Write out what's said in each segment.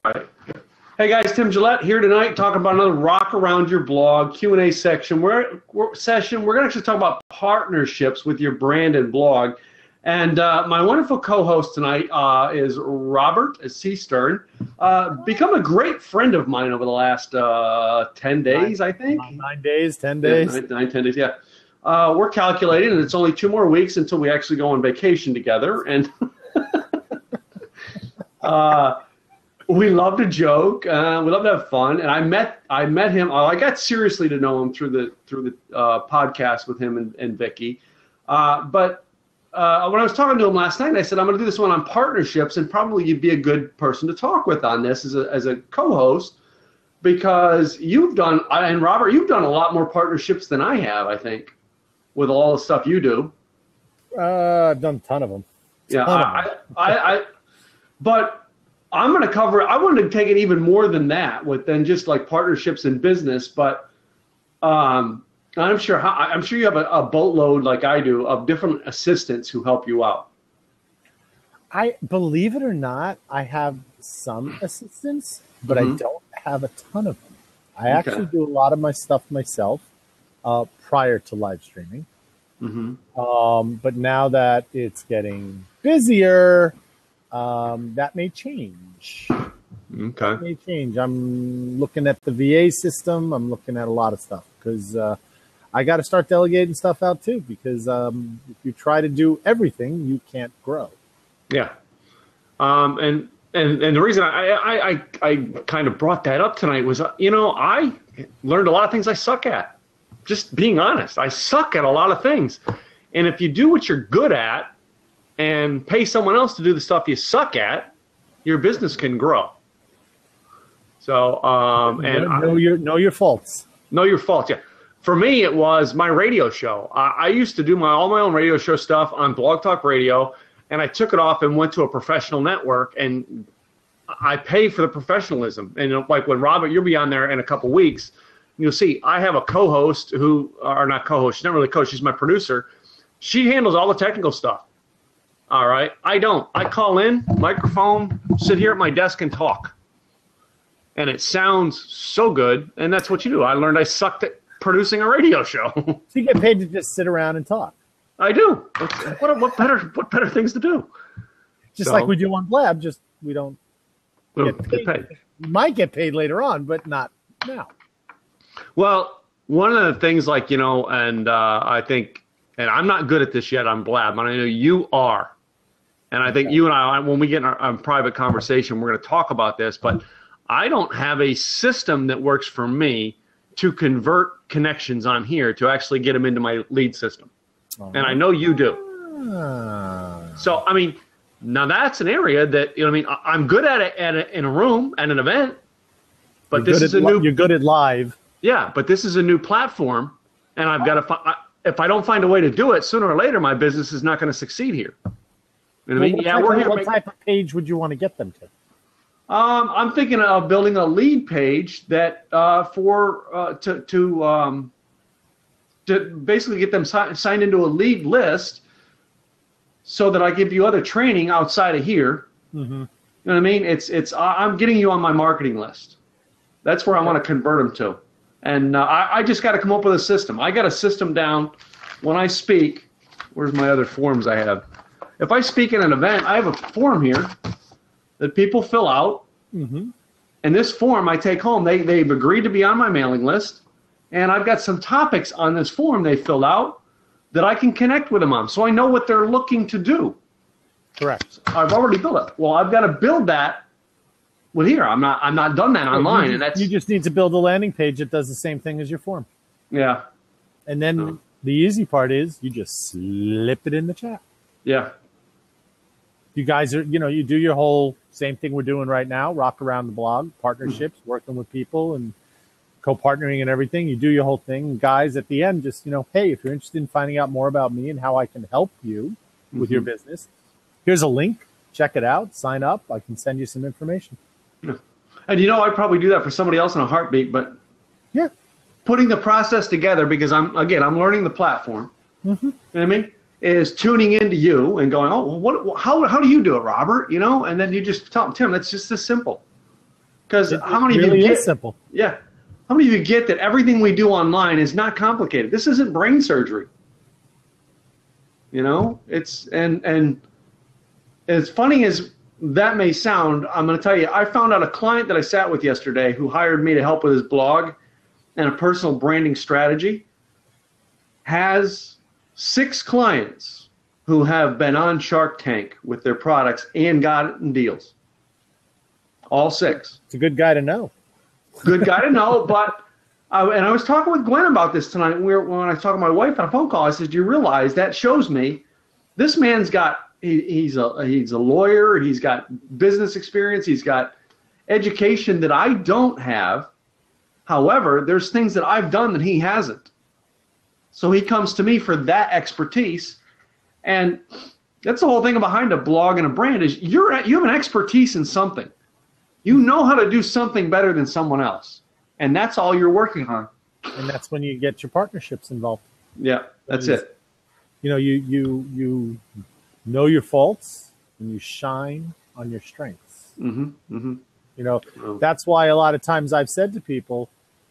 Right. Hey guys, Tim Gillette here tonight talking about another Rock Around Your Blog Q&A section. We're going to actually talk about partnerships with your brand and blog. And my wonderful co-host tonight is Robert C. Stern. Become a great friend of mine over the last 10 days, I think. 9 days, 10 days. Yeah, 10 days, yeah. We're calculating, and it's only 2 more weeks until we actually go on vacation together. And we love to joke. We love to have fun. And I met him. I got seriously to know him through the podcast with him and Vicky. But when I was talking to him last night, I said, I'm going to do this one on partnerships, and probably you'd be a good person to talk with on this as a co-host, because you've done, and Robert, you've done a lot more partnerships than I have, I think, with all the stuff you do. I've done a ton of them. But I'm going to cover, I wanted to take it even more than that, than just like partnerships in business, but I'm sure you have a boatload, like I do, of different assistants who help you out. I believe it or not, I have some assistants, but I don't have a ton of them. I actually do a lot of my stuff myself prior to live streaming. But now that it's getting busier, that may change. Okay. That may change. I'm looking at the VA system. I'm looking at a lot of stuff because I got to start delegating stuff out too, because if you try to do everything, you can't grow. Yeah. And the reason I kind of brought that up tonight was, I learned a lot of things I suck at. Just being honest, I suck at a lot of things. And if you do what you're good at and pay someone else to do the stuff you suck at, your business can grow. So, know your faults. Know your faults, yeah. For me, it was my radio show. I used to do all my own radio show stuff on Blog Talk Radio, and I took it off and went to a professional network, and I pay for the professionalism. And like when Robert, you'll be on there in a couple weeks, you'll see I have a co-host or not co-host, she's not really a coach, she's my producer. She handles all the technical stuff. All right, I don't. I call in, microphone, sit here at my desk and talk. And it sounds so good, and that's what you do. I learned I sucked at producing a radio show. So you get paid to just sit around and talk. I do. What better things to do? Just like we do on Blab, just we don't get paid. You might get paid later on, but not now. Well, one of the things and I think, and I'm not good at this yet on Blab, but I know you are. And I think you and I, when we get in our private conversation, we're going to talk about this, but I don't have a system that works for me to convert connections on here to actually get them into my lead system. And I know you do. So, now that's an area that, I'm good at it in a room, at an event, but you're good at live. Yeah, but this is a new platform, and I've got to if I don't find a way to do it, sooner or later, my business is not going to succeed here. You know what I mean? Yeah, we're here. What type of page would you want to get them to? I'm thinking of building a lead page that to basically get them signed into a lead list, so that I give you other training outside of here. You know what I mean? I'm getting you on my marketing list. That's where I want to convert them to. And I just got to come up with a system. I got a system down when I speak. Where's my other forms I have? If I speak in an event, I have a form here that people fill out. And this form I take home. They've agreed to be on my mailing list. And I've got some topics on this form they filled out that I can connect with them on. So I know what they're looking to do. Correct. I've already built it. Well, I've got to build that with here. I'm not done that online. You just need to build a landing page that does the same thing as your form. Yeah. And then the easy part is you just slip it in the chat. Yeah. You guys are, you do your whole same thing we're doing right now, rock around the blog, partnerships, working with people and co-partnering and everything. You do your whole thing. Guys, at the end, just, hey, if you're interested in finding out more about me and how I can help you with your business, here's a link. Check it out. Sign up. I can send you some information. Yeah. And I'd probably do that for somebody else in a heartbeat, but yeah, putting the process together, because I'm learning the platform. You know what I mean? Is tuning into you and going, how do you do it, Robert? And then you just tell them, Tim, that's just this simple. Because how many really of you get? is simple. Yeah. How many of you get that everything we do online is not complicated? This isn't brain surgery. You know, it's and as funny as that may sound, I'm going to tell you, I found out a client that I sat with yesterday who hired me to help with his blog and a personal branding strategy has 6 clients who have been on Shark Tank with their products and gotten deals. All 6. It's a good guy to know. Good guy to know, but and I was talking with Gwen about this tonight. When I was talking to my wife on a phone call, I said, "Do you realize that shows me this man's got he's a lawyer. He's got business experience. He's got education that I don't have. However, there's things that I've done that he hasn't. So he comes to me for that expertise, and that's the whole thing behind a blog and a brand is you have an expertise in something. You know how to do something better than someone else, and that's all you're working on. And that's when you get your partnerships involved. Yeah, that's it. You know, you know your faults and you shine on your strengths. Mm-hmm, mm-hmm. You know, that's why a lot of times I've said to people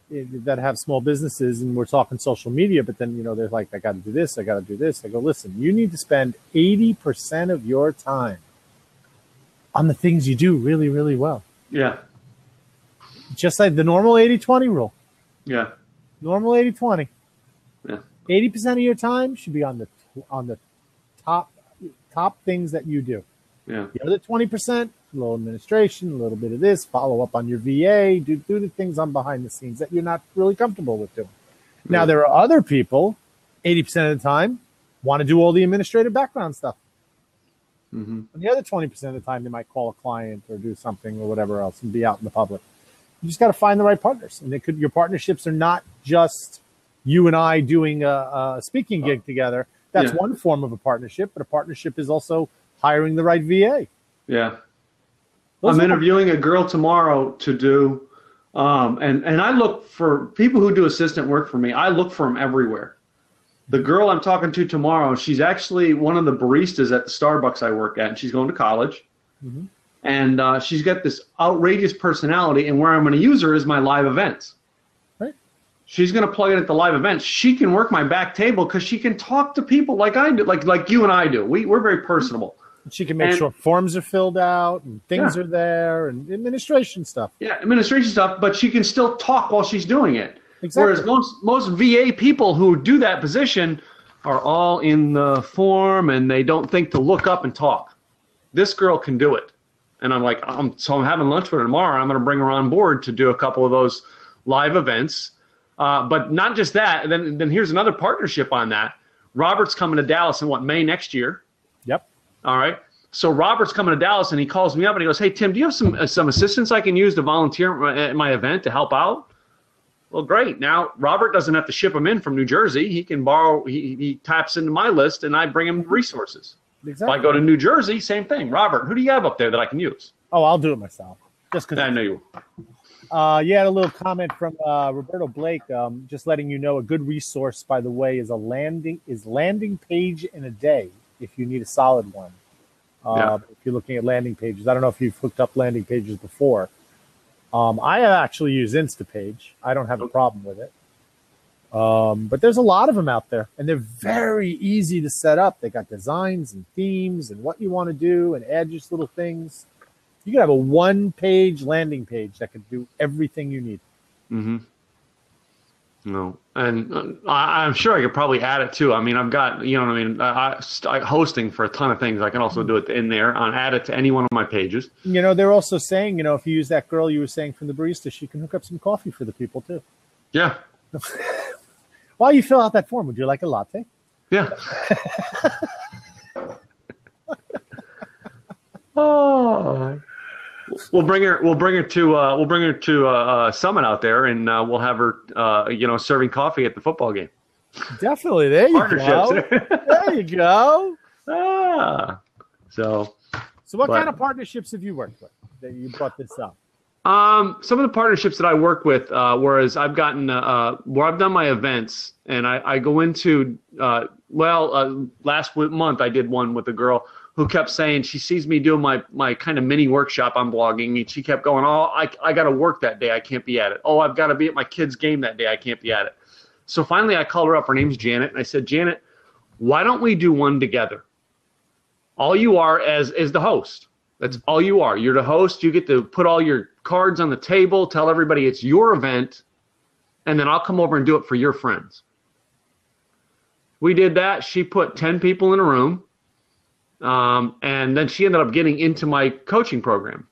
that have small businesses, and we're talking social media, but then, you know, they're like, I got to do this, I got to do this. I go, listen, you need to spend 80% of your time on the things you do really, really well. Yeah. Just like the normal 80-20 rule. Yeah. Normal 80-20. Yeah. 80% of your time should be on the top things that you do. Yeah. The other 20%, a little administration, a little bit of this, follow up on your VA, do the things on behind the scenes that you're not really comfortable with doing. Yeah. Now, there are other people, 80% of the time, want to do all the administrative background stuff. Mm-hmm. And the other 20% of the time, they might call a client or do something or whatever else and be out in the public. You just got to find the right partners. And your partnerships are not just you and I doing a speaking gig together. That's one form of a partnership, but a partnership is also hiring the right VA. Yeah. I'm interviewing a girl tomorrow to do, and I look for people who do assistant work for me. I look for them everywhere. The girl I'm talking to tomorrow, she's actually one of the baristas at the Starbucks I work at, and she's going to college. Mm-hmm. And she's got this outrageous personality, and where I'm going to use her is my live events. Right. She's going to plug in at the live events. She can work my back table because she can talk to people like I do, like you and I do. We're very personable. She can make sure forms are filled out and things are there and administration stuff. Yeah, administration stuff, but she can still talk while she's doing it. Exactly. Whereas most VA people who do that position are all in the form and they don't think to look up and talk. This girl can do it. And I'm like, I'm having lunch with her tomorrow. I'm going to bring her on board to do a couple of those live events. But not just that. Then here's another partnership on that. Robert's coming to Dallas in May next year. Yep. All right. So Robert's coming to Dallas and he calls me up and he goes, hey, Tim, do you have some assistants I can use to volunteer at my event to help out? Well, great. Now, Robert doesn't have to ship them in from New Jersey. He can borrow, he taps into my list and I bring him resources. Exactly. If I go to New Jersey, same thing. Robert, who do you have up there that I can use? Oh, I'll do it myself. Just because I know you will. You had a little comment from Roberto Blake, just letting you know a good resource, by the way, is landing page in a day if you need a solid one. If you're looking at landing pages. I don't know if you've hooked up landing pages before. I actually use Instapage. I don't have a problem with it. But there's a lot of them out there, and they're very easy to set up. They got designs and themes and what you want to do and add just little things. You can have a one-page landing page that could do everything you need. Mm-hmm. No, and I'm sure I could probably add it too. I mean, I've got, you know what I mean, I hosting for a ton of things. I can also do it in there, add it to any one of my pages. You know, they're also saying, you know, if you use that girl you were saying from the barista, she can hook up some coffee for the people too. Yeah. While you fill out that form, would you like a latte? Yeah. Oh. We'll bring her to Summit out there, and we'll have her, serving coffee at the football game. Definitely, there you go. There you go. So what kind of partnerships have you worked with that you brought this up? Some of the partnerships that I work with, whereas I've gotten where I've done my events, and I go into last month I did one with a girl who kept saying she sees me doing my kind of mini workshop on blogging, and she kept going, oh, I got to work that day. I can't be at it. Oh, I've got to be at my kid's game that day. I can't be at it. So finally I called her up. Her name's Janet. And I said, Janet, why don't we do one together? All you are is the host. That's all you are. You're the host. You get to put all your cards on the table, tell everybody it's your event, and then I'll come over and do it for your friends. We did that. She put 10 people in a room, and then she ended up getting into my coaching program,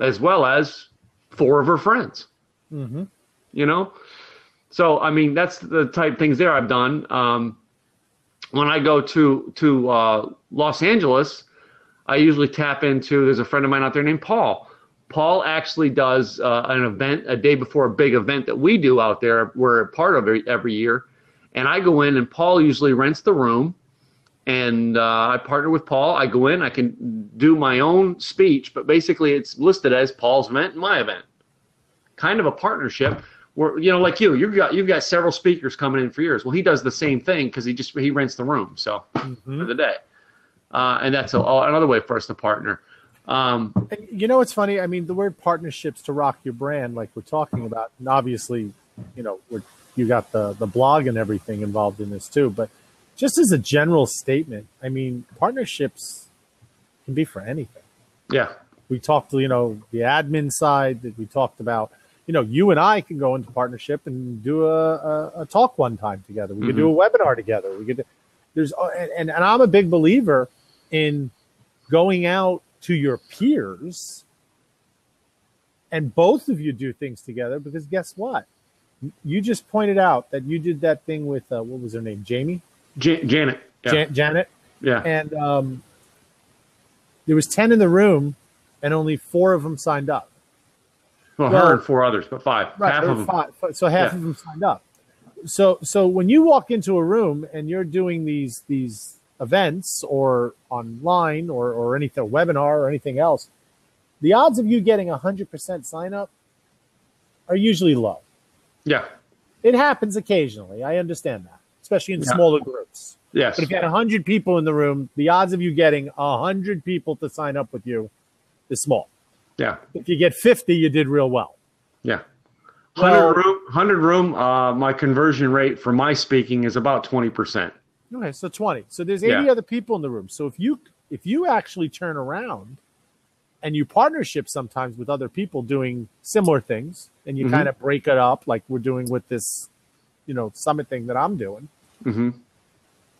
as well as 4 of her friends. Mm-hmm. You know? So, I mean, that's the type of things there I've done. When I go to Los Angeles, I usually tap into, there's a friend of mine out there named Paul. Paul actually does an event a day before a big event that we do out there. We're a part of it every year. And I go in, and Paul usually rents the room. And I partner with Paul. I go in, I can do my own speech, but basically it's listed as Paul's event and my event. Kind of a partnership where, you know, like you've got several speakers coming in for years. Well, he does the same thing because he rents the room. So for the day. And that's another way for us to partner. And you know, it's funny. I mean, the word partnerships to rock your brand, like we're talking about, and obviously, you know, you got the blog and everything involved in this too. But just as a general statement, I mean, partnerships can be for anything. Yeah. We talked, you know, the admin side that we talked about. You know, you and I can go into partnership and do a talk one time together. We could do a webinar together. We could. And I'm a big believer in going out to your peers and both of you do things together, because guess what? You just pointed out that you did that thing with, what was her name? Jamie? Janet. Yeah. Janet. Yeah. And there was 10 in the room and only 4 of them signed up. Well, her and 4 others, but 5. Right, half of them. 5. So half of them signed up. So when you walk into a room and you're doing these events or online or anything, a webinar or anything else, the odds of you getting 100% sign up are usually low. Yeah. It happens occasionally. I understand that, especially in smaller groups. Yes. But if you had 100 people in the room, the odds of you getting 100 people to sign up with you is small. Yeah. If you get 50, you did real well. Yeah. 100 room, my conversion rate for my speaking is about 20%. Okay, so 20. So there's 80 other people in the room. So if you actually turn around and you partnership sometimes with other people doing similar things, and you kind of break it up like we're doing with this, you know, summit thing that I'm doing,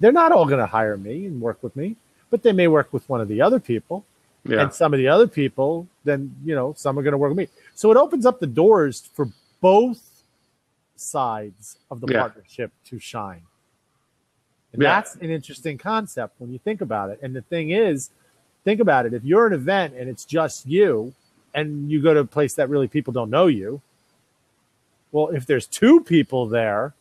they're not all going to hire me and work with me, but they may work with one of the other people. Yeah. And some of the other people, then, you know, some are going to work with me. So it opens up the doors for both sides of the partnership to shine. And that's an interesting concept when you think about it. And the thing is, think about it. If you're an event and it's just you and you go to a place that really people don't know you, well, if there's 2 people there,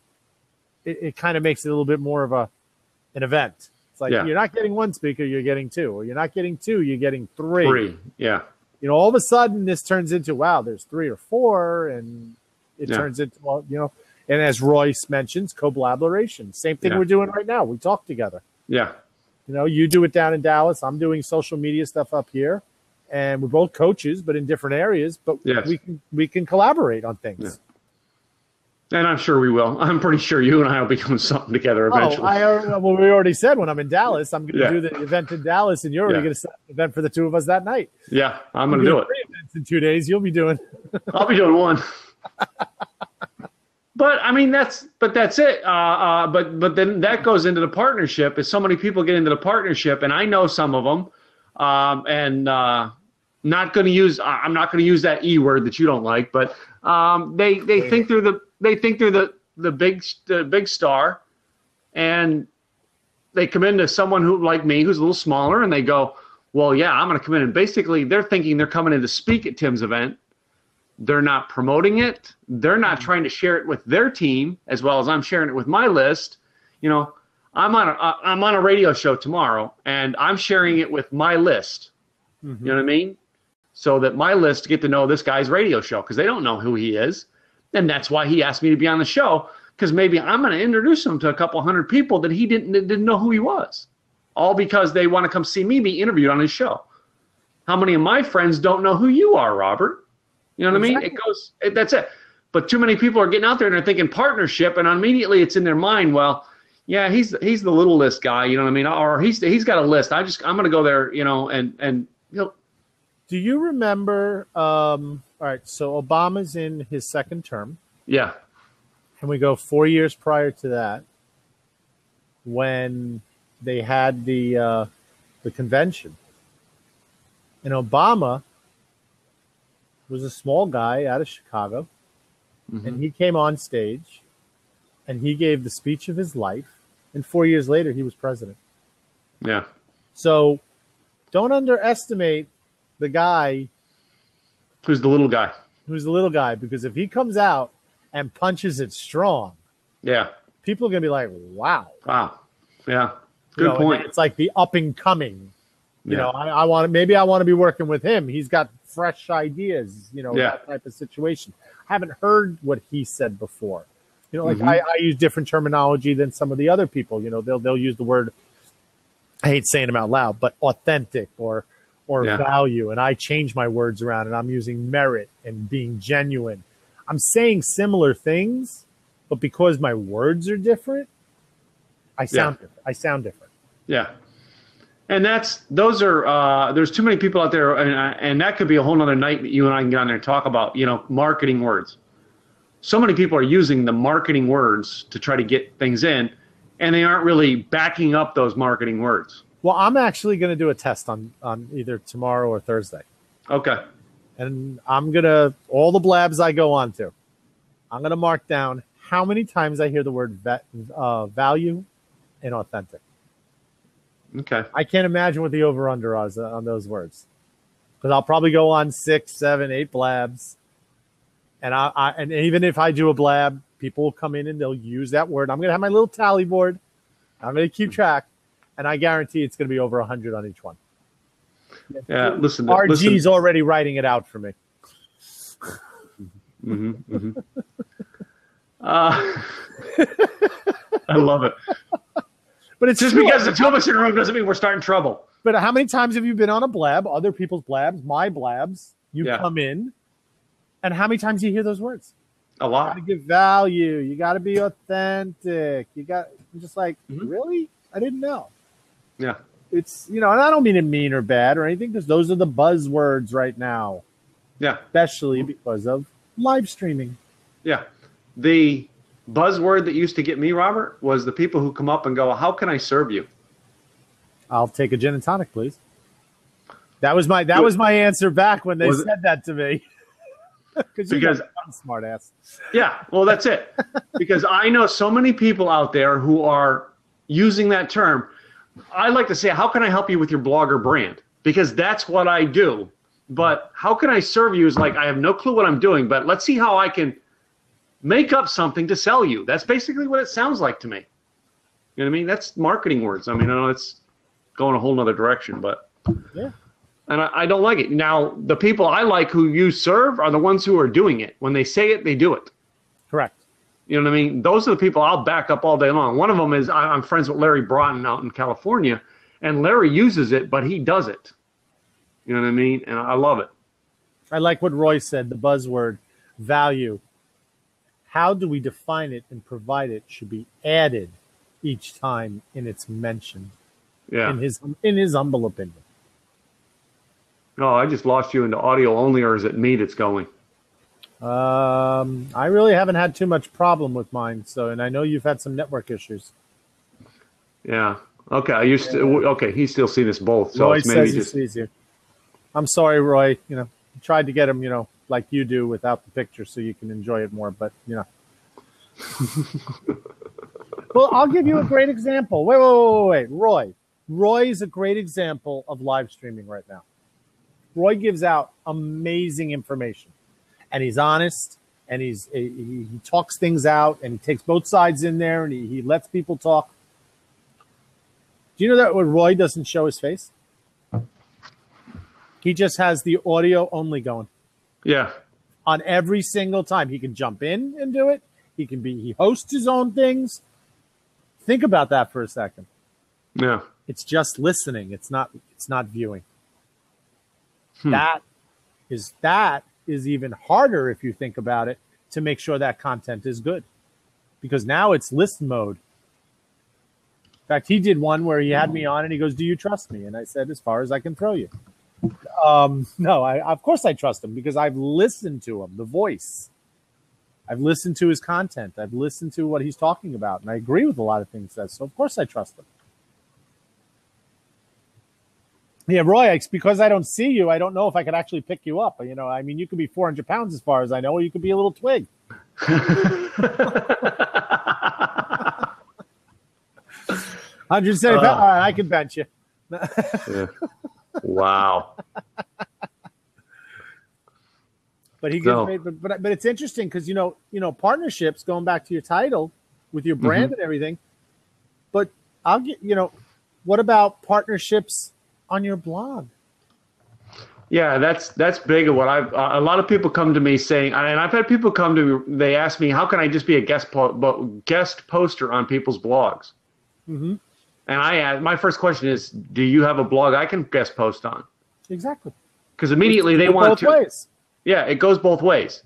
it kind of makes it a little bit more of an event. It's like you're not getting 1 speaker, you're getting 2. Or you're not getting 2, you're getting 3. 3, yeah. You know, all of a sudden this turns into, wow, there's 3 or 4, and it turns into, well, you know, and as Royce mentions, collaboration. Same thing we're doing right now. We talk together. Yeah. You know, you do it down in Dallas. I'm doing social media stuff up here. And we're both coaches, but in different areas. But we can collaborate on things. Yeah. And I'm sure we will. I'm pretty sure you and I will be doing something together eventually. Well, we already said when I'm in Dallas, I'm going to do the event in Dallas, and you're already going to set an event for the 2 of us that night. Yeah, I'm going to do it. 3 events in 2 days. You'll be doing. I'll be doing 1. But I mean, that's it. But then that goes into the partnership. Is so many people get into the partnership, and I know some of them, I'm not going to use that E word that you don't like, but they think they're the big star, and they come into someone who like me who's a little smaller, and they go, well, yeah, I'm going to come in, and basically they're thinking they're coming in to speak at Tim's event. They're not promoting it. They're not trying to share it with their team as well as I'm sharing it with my list. You know, I'm on a radio show tomorrow, and I'm sharing it with my list. You know what I mean? So that my list get to know this guy's radio show, because they don't know who he is. And that's why he asked me to be on the show, because maybe I'm going to introduce him to a couple hundred people that he didn't know who he was. all because they want to come see me be interviewed on his show. How many of my friends don't know who you are, Robert? You know what I mean? That's it. But too many people are getting out there and they're thinking partnership, and immediately it's in their mind, well, yeah, he's the little list guy, you know what I mean? Or he's got a list. I'm going to go there, and Do you remember? All right, so Obama's in his second term. Yeah. And we go 4 years prior to that, when they had the convention, and Obama was a small guy out of Chicago, and he came on stage, and he gave the speech of his life, and 4 years later, he was president. Yeah. So don't underestimate the guy who's the little guy. Because if he comes out and punches it strong, yeah, people are going to be like, wow. Yeah. Good point. It's like the up and coming. You know, I want to be working with him. He's got fresh ideas, that type of situation. I haven't heard what he said before. I use different terminology than some of the other people. They'll use the word, I hate saying them out loud, but authentic or value. And I change my words around, and I'm using merit and being genuine. I'm saying similar things, but because my words are different, I sound different. Yeah. And there's too many people out there, and that could be a whole nother night you and I can get on there and talk about, marketing words. So many people are using the marketing words to try to get things in, and they aren't really backing up those marketing words. Well, I'm actually going to do a test on either tomorrow or Thursday. Okay. And I'm going to, all the blabs I go on to, I'm going to mark down how many times I hear the word value and authentic. Okay. I can't imagine what the over-under is on those words. Because I'll probably go on 6, 7, 8 blabs. And and even if I do a blab, people will come in and they'll use that word. I'm going to have my little tally board. I'm going to keep track. And I guarantee it's going to be over 100 on each one. Yeah, listen. RG's already writing it out for me. I love it. But it's just because the two of us in a room doesn't mean we're starting trouble. But how many times have you been on a blab, other people's blabs, my blabs? You come in, and how many times do you hear those words? A lot. You got to give value. You got to be authentic. I'm just like, really? I didn't know. Yeah. It's, and I don't mean it mean or bad or anything, because those are the buzzwords right now. Yeah. Especially because of live streaming. Yeah. The buzzword that used to get me, Robert, was the people who come up and go, how can I serve you? I'll take a gin and tonic, please. That was my answer back when they said that to me. Because I'm a smart ass. Yeah, well, that's it. Because I know so many people out there who are using that term. I like to say, how can I help you with your blog or brand? Because that's what I do. But how can I serve you is like, I have no clue what I'm doing, but let's see how I can make up something to sell you. That's basically what it sounds like to me. You know what I mean? That's marketing words. I mean, I know it's going a whole nother direction, but yeah. And I don't like it. Now, the people I like who you serve are the ones who are doing it. When they say it, they do it. Correct. You know what I mean? Those are the people I'll back up all day long. One of them is I'm friends with Larry Broughton out in California, and Larry uses it, but he does it. You know what I mean? And I love it. I like what Roy said, the buzzword, value. How do we define it and provide it should be added each time in its mention. Yeah. In his humble opinion. No, I just lost you into audio only, or is it me that's going? I really haven't had too much problem with mine, and I know you've had some network issues. Yeah. Okay. He's still seeing us both. So Roy it's maybe says he sees you. I'm sorry, Roy. I tried to get him, like you do without the picture so you can enjoy it more, but Well, I'll give you a great example. Wait. Roy. Roy is a great example of live streaming right now. Roy gives out amazing information, and he's honest, and he talks things out, and he takes both sides in there, and he lets people talk. Do you know that when Roy doesn't show his face? He just has the audio only going. Yeah. On every single time. He can jump in and do it. He hosts his own things. Think about that for a second. Yeah. It's just listening. It's not viewing. That is even harder if you think about it, to make sure that content is good, because now it's listen mode. In fact, he did one where he had me on and he goes, "Do you trust me?" And I said, "As far as I can throw you." No, of course I trust him, because I've listened to him, the voice. I've listened to his content. I've listened to what he's talking about, and I agree with a lot of things he says. So of course I trust him. Yeah, Roy, it's because I don't see you, I don't know if I could actually pick you up. You know, I mean, you could be 400 pounds as far as I know, or you could be a little twig. 170 pounds. All right, I can bench you. Yeah. Wow. But he gets but it's interesting because you know partnerships, going back to your title with your brand and everything. But I'll get what about partnerships on your blog? Yeah, that's big. Of what a lot of people come to me saying, and I've had people come to me. They ask me, how can I just be a guest poster on people's blogs? Mm-hmm. And my first question is, do you have a blog I can guest post on? Exactly. Because immediately they want both ways. Yeah, it goes both ways.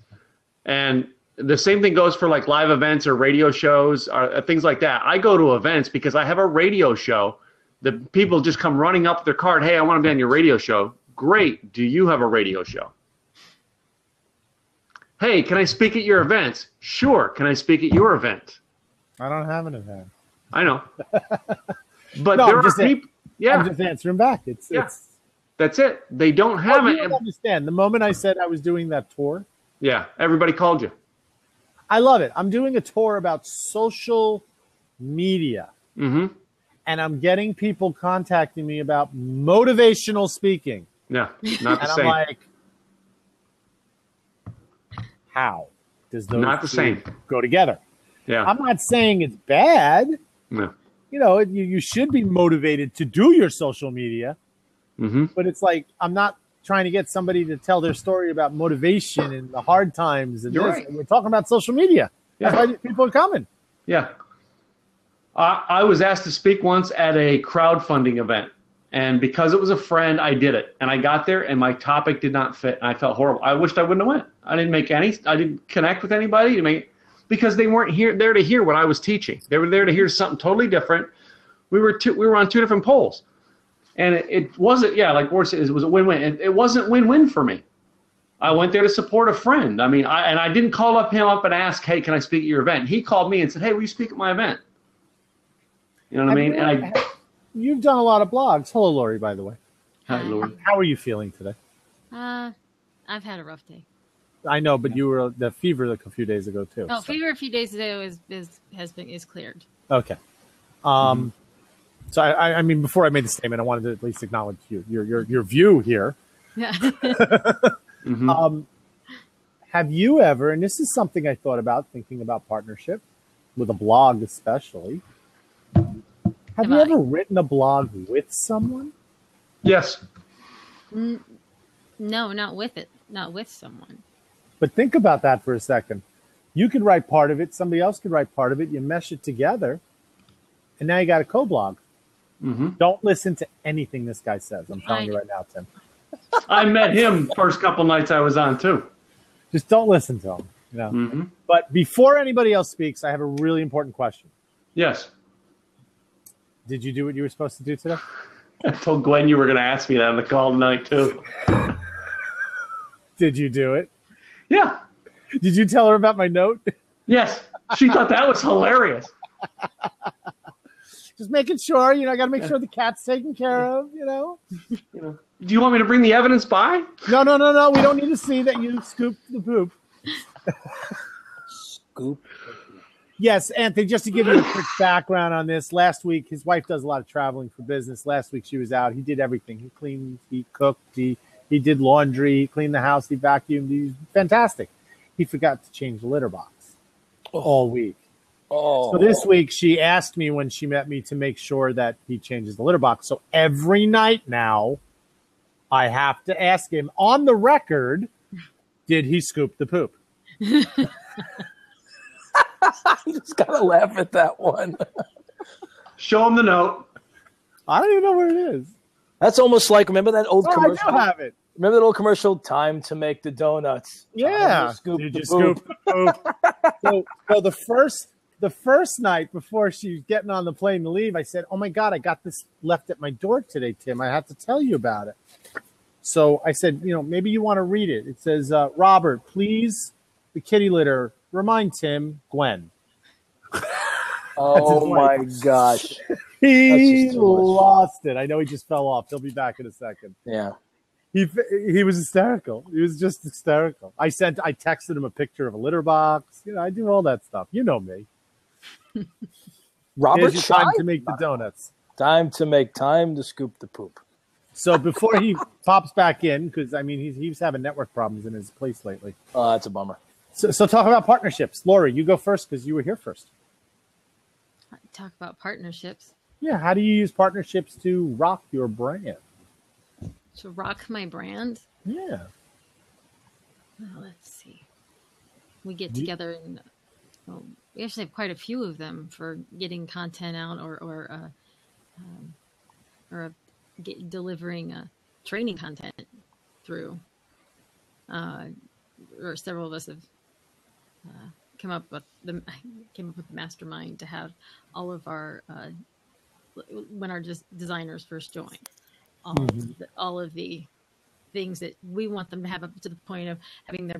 And the same thing goes for like live events or radio shows or things like that. I go to events because I have a radio show. The people just come running up with their card. Hey, I want to be on your radio show. Great. Do you have a radio show? Hey, can I speak at your events? Sure. Can I speak at your event? I don't have an event. I know. But no, there are people. Yeah. I'm just answering back. It's that's it. They don't have it. You don't understand. The moment I said I was doing that tour. Yeah. Everybody called you. I love it. I'm doing a tour about social media. Mm-hmm. And I'm getting people contacting me about motivational speaking. Yeah. Not the same. And I'm like, how does those not the same go together? Yeah. I'm not saying it's bad. No. You know, you should be motivated to do your social media. Mm-hmm. But it's like, I'm not trying to get somebody to tell their story about motivation and the hard times. And You're this. right. And we're talking about social media. Yeah. That's why people are coming. Yeah. I was asked to speak once at a crowdfunding event. And because it was a friend, I did it. And I got there and my topic did not fit. And I felt horrible. I wished I wouldn't have went. I didn't connect with anybody because they weren't there to hear what I was teaching. They were there to hear something totally different. We were on two different poles. And it wasn't, like Ward said, it was a win-win. It wasn't win-win for me. I went there to support a friend. I mean, I didn't call him up and ask, hey, can I speak at your event? He called me and said, hey, will you speak at my event? You know what I mean? You've done a lot of blogs. Hello, Lori, by the way. Hi, Lori. How are you feeling today? I've had a rough day. I know, but you were the fever a few days ago too. No, fever a few days ago is cleared. Okay. So I mean, before I made the statement, I wanted to at least acknowledge your view here. Yeah. Mm-hmm. Have you ever, and this is something I thought about thinking about partnership with a blog, especially. Have you ever written a blog with someone? Yes. No, not with someone. But think about that for a second. You could write part of it. Somebody else could write part of it. You mesh it together. And now you got a co-blog. Mm-hmm. Don't listen to anything this guy says. I'm telling you right now, Tim. I met him first couple nights I was on, too. Just don't listen to him. You know? Mm-hmm. But before anybody else speaks, I have a really important question. Yes. Did you do what you were supposed to do today? I told Gwen you were going to ask me that on the call tonight, too. Did you do it? Yeah. Did you tell her about my note? Yes. She thought that was hilarious. Just making sure, I got to make sure the cat's taken care of, Do you want me to bring the evidence by? No. We don't need to see that you scooped the poop. Scoop. Yes, Anthony, just to give you a quick background on this, last week, his wife does a lot of traveling for business. Last week she was out. He did everything. He cleaned, he cooked, he did laundry, he cleaned the house, he vacuumed. He's fantastic. He forgot to change the litter box all week. Oh. So this week she asked me when she met me to make sure that he changes the litter box. So every night now I have to ask him on the record, did he scoop the poop? I just gotta laugh at that one. Show him the note. I don't even know where it is. That's almost like, remember that old Oh, I commercial? do have it. Remember that old commercial? Time to make the donuts. Yeah. Scoop Did the you poop. scoop the poop? So the first night before she was getting on the plane to leave, I said, "Oh my God, I got this left at my door today, Tim. I have to tell you about it." So I said, maybe you want to read it. It says, "Robert, please, the kitty litter. Remind Tim, Gwen." Oh my gosh. He just too much. lost it. I know he just fell off. He'll be back in a second. Yeah. He was hysterical. He was just hysterical. I texted him a picture of a litter box. I do all that stuff. You know me. Robert Here's your time Scheib? to make the donuts. Time to scoop the poop. So before he pops back in, because he was having network problems in his place lately. Oh, that's a bummer. So talk about partnerships. Lori, you go first because you were here first. Talk about partnerships. Yeah, how do you use partnerships to rock your brand? To rock my brand. Yeah. Well, let's see. We get together and we actually have quite a few of them for getting content out or delivering training content through. Or several of us have came up with the mastermind to have all of our when our designers first join, all of the things that we want them to have up to the point of having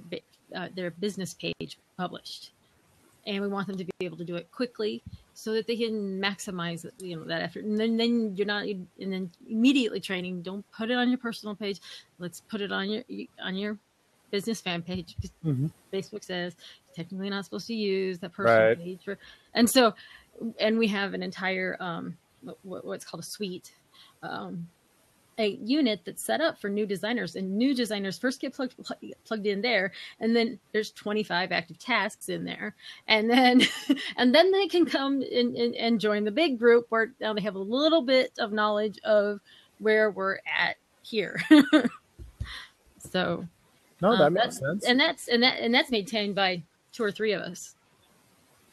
their business page published, and we want them to be able to do it quickly so that they can maximize that effort. And then you're not, and then immediately training. Don't put it on your personal page. Let's put it on your business fan page. Facebook says technically not supposed to use that personal page and we have an entire what's called a suite, a unit that's set up for new designers, and new designers first get plugged in there, and then there's 25 active tasks in there, and then they can come and join the big group where now they have a little bit of knowledge of where we're at here. So no, that makes sense. And that's maintained by 2 or 3 of us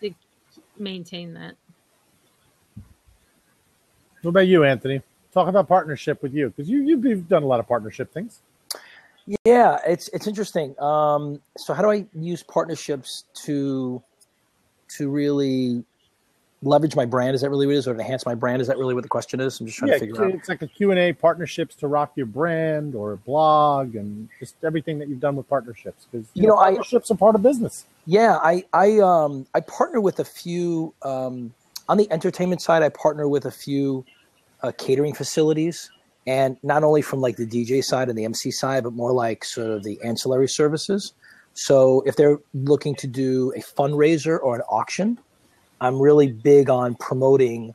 to maintain that. What about you, Anthony? Talk about partnership with you, because you've done a lot of partnership things. Yeah, it's interesting. So how do I use partnerships to really leverage my brand? Is that really what it is? Or enhance my brand? Is that really what the question is? I'm just trying to figure out. It's like a Q&A, partnerships to rock your brand, or a blog, and just everything that you've done with partnerships. Because partnerships are part of business. Yeah, I partner with a few on the entertainment side. I partner with a few catering facilities, and not only from like the DJ side and the MC side, but more like sort of the ancillary services. So if they're looking to do a fundraiser or an auction, I'm really big on promoting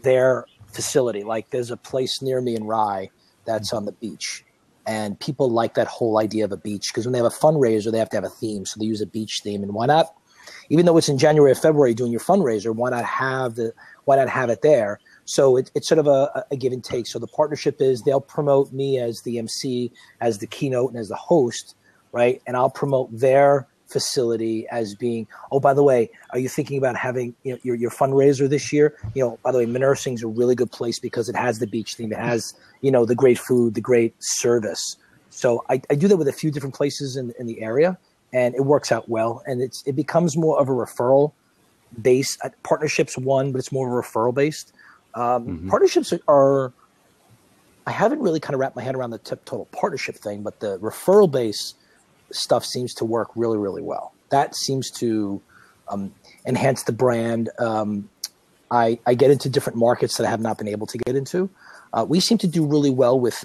their facility. Like there's a place near me in Rye that's on the beach, and people like that whole idea of a beach, because when they have a fundraiser, they have to have a theme. So they use a beach theme, and why not? Even though it's in January or February doing your fundraiser, why not have it there? So it's sort of a give and take. So the partnership is they'll promote me as the MC, as the keynote, and as the host, right? And I'll promote their facility as being, oh, by the way, are you thinking about having your fundraiser this year? By the way, Nursing's a really good place because it has the beach theme. It has, the great food, the great service. So I do that with a few different places in the area, and it works out well. And it becomes more of a referral base. Partnerships but it's more of a referral based. Partnerships are, I haven't really kind of wrapped my head around the total partnership thing, but the referral base stuff seems to work really, really well. That seems to enhance the brand. I get into different markets that I have not been able to get into. We seem to do really well with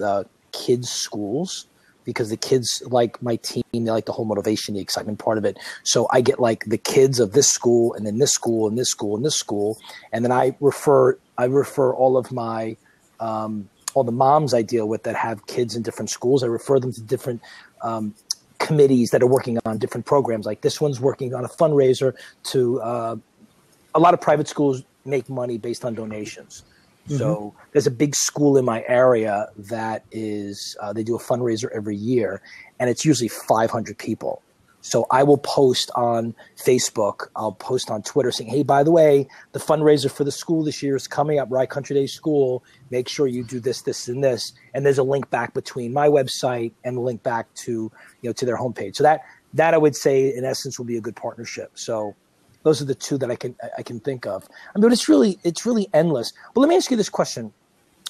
kids' schools, because the kids like my team. They like the whole motivation, the excitement part of it. So I get like the kids of this school, and then this school, and this school, and this school, and then I refer all of my all the moms I deal with that have kids in different schools. I refer them to different committees that are working on different programs. Like this one's working on a fundraiser to a lot of private schools make money based on donations. So there's a big school in my area that is they do a fundraiser every year, and it's usually 500 people. So I will post on Facebook, I'll post on Twitter saying, hey, by the way, the fundraiser for the school this year is coming up, Rye Country Day School. Make sure you do this, this, and this. And there's a link back between my website and the link back to, to their homepage. So that I would say in essence will be a good partnership. So those are the two that I can think of. I mean, it's really endless. But let me ask you this question,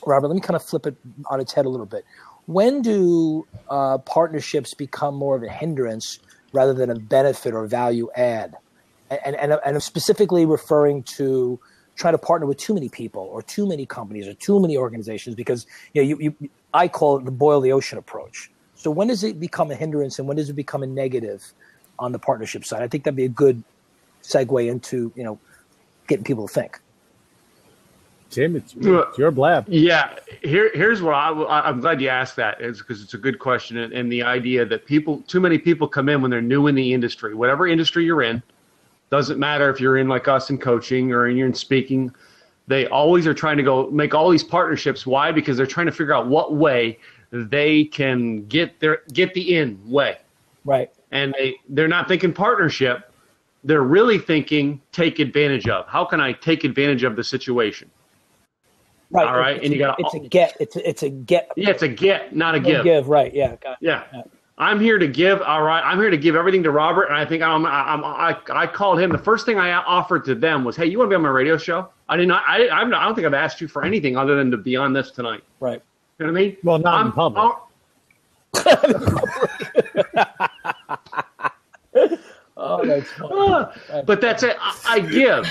Robert. Let me kind of flip it on its head a little bit. When do partnerships become more of a hindrance rather than a benefit or value add? And I'm specifically referring to trying to partner with too many people or too many companies or too many organizations, because I call it the boil the ocean approach. So when does it become a hindrance and when does it become a negative on the partnership side? I think that'd be a good segue into getting people to think. Tim, it's your blab. Yeah, here's what I'm glad you asked that, is because it's a good question, and the idea that too many people come in when they're new in the industry, whatever industry you're in, doesn't matter if you're in like us in coaching or you're in speaking, they always are trying to go make all these partnerships. Why? Because they're trying to figure out what way they can get the in way. Right. And they're not thinking partnership. They're really thinking take advantage of. How can I take advantage of the situation? Right. All right. It's a get. It's a get. Yeah, it's a get, not a give. Give. Right. Yeah. Got it. Yeah. I'm here to give. All right. I'm here to give everything to Robert. And I think I called him. The first thing I offered to them was, hey, you want to be on my radio show? I don't think I've asked you for anything other than to be on this tonight. Right. You know what I mean? Well, not in public. Oh, that's funny. But that's it. I give.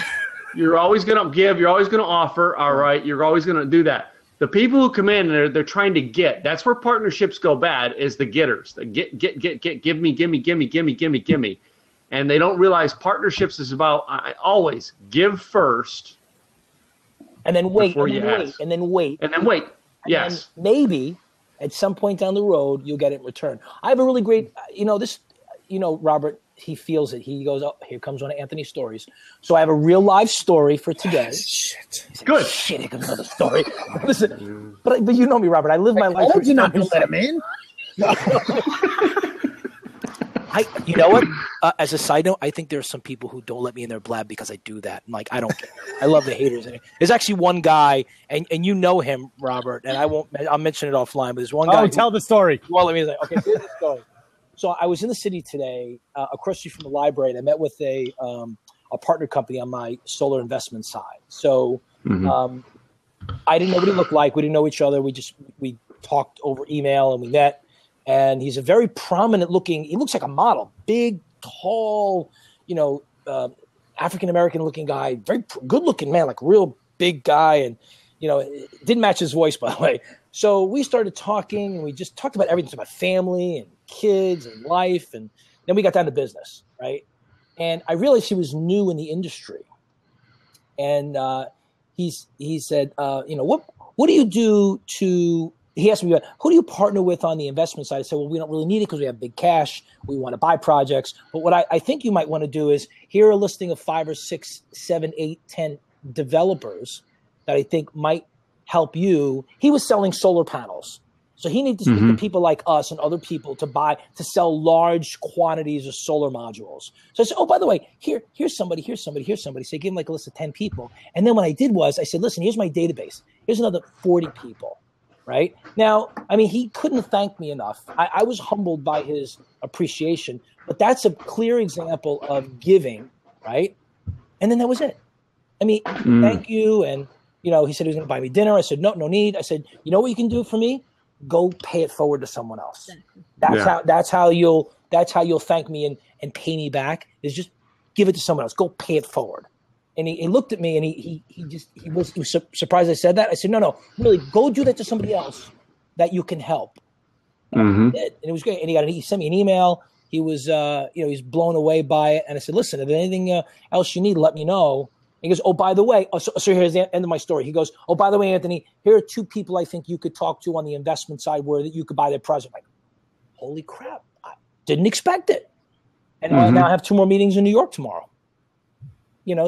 You're always going to give. You're always going to offer. All right. You're always going to do that. The people who come in and they're trying to get. That's where partnerships go bad. Is the getters. The get. Give me. And they don't realize partnerships is about always give first. And then wait. And then wait. Yes. And maybe at some point down the road you'll get it in return. I have a really great. Robert. He feels it. He goes, oh, here comes one of Anthony's stories. So I have a real live story for today. Shit. Good. Shit, here comes another story. Listen, but you know me, Robert. I live my life. You're not going to let him in. You know what? As a side note, I think there are some people who don't let me in their blab because I do that. I'm like, I don't care. I love the haters. There's actually one guy, and you know him, Robert, and I'll mention it offline, but there's one guy. Oh, tell the story. Well, let me say, okay, here's the story. So I was in the city today, across the street from the library, and I met with a partner company on my solar investment side. So I didn't know what he looked like. We didn't know each other. We talked over email and we met. And he's a very prominent looking. He looks like a model, big, tall, African American looking guy, very good looking man, like real big guy, and it didn't match his voice, by the way. So we started talking, and we just talked about everything, about family and kids and life, and then we got down to business, right? And I realized he was new in the industry, and he said, what do you do to? He asked me, who do you partner with on the investment side? I said, well, we don't really need it because we have big cash. We want to buy projects. But what I think you might want to do is here are a listing of 5 or 6, 7, 8, 10 developers that I think might help you. He was selling solar panels. So he needed to speak to people like us and other people to sell large quantities of solar modules. So I said, oh, by the way, here's somebody. So I gave him like a list of 10 people. And then what I did was I said, listen, here's my database. Here's another 40 people. Right now, I mean, he couldn't have thanked me enough. I was humbled by his appreciation, but that's a clear example of giving, right? And then that was it. I mean, thank you. And, he said he was going to buy me dinner. I said, no need. I said, you know what you can do for me? Go pay it forward to someone else. That's how you'll thank me and pay me back, is just give it to someone else. Go pay it forward. And he looked at me and he was surprised I said that. I said, no, really, go do that to somebody else that you can help. And it was great. And he sent me an email. He was, he's blown away by it. And I said, listen, if there's anything else you need, let me know. And he goes, oh, by the way, so here's the end of my story. He goes, oh, by the way, Anthony, here are 2 people I think you could talk to on the investment side where you could buy their project. I'm like, holy crap. I didn't expect it. And now I have 2 more meetings in New York tomorrow.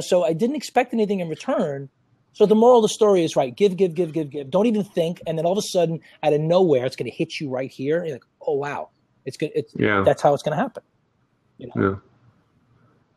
So I didn't expect anything in return. So the moral of the story is, right, give. Don't even think. And then all of a sudden, out of nowhere, it's going to hit you right here. You're like, oh, wow. It's good. That's how it's going to happen. You know? Yeah.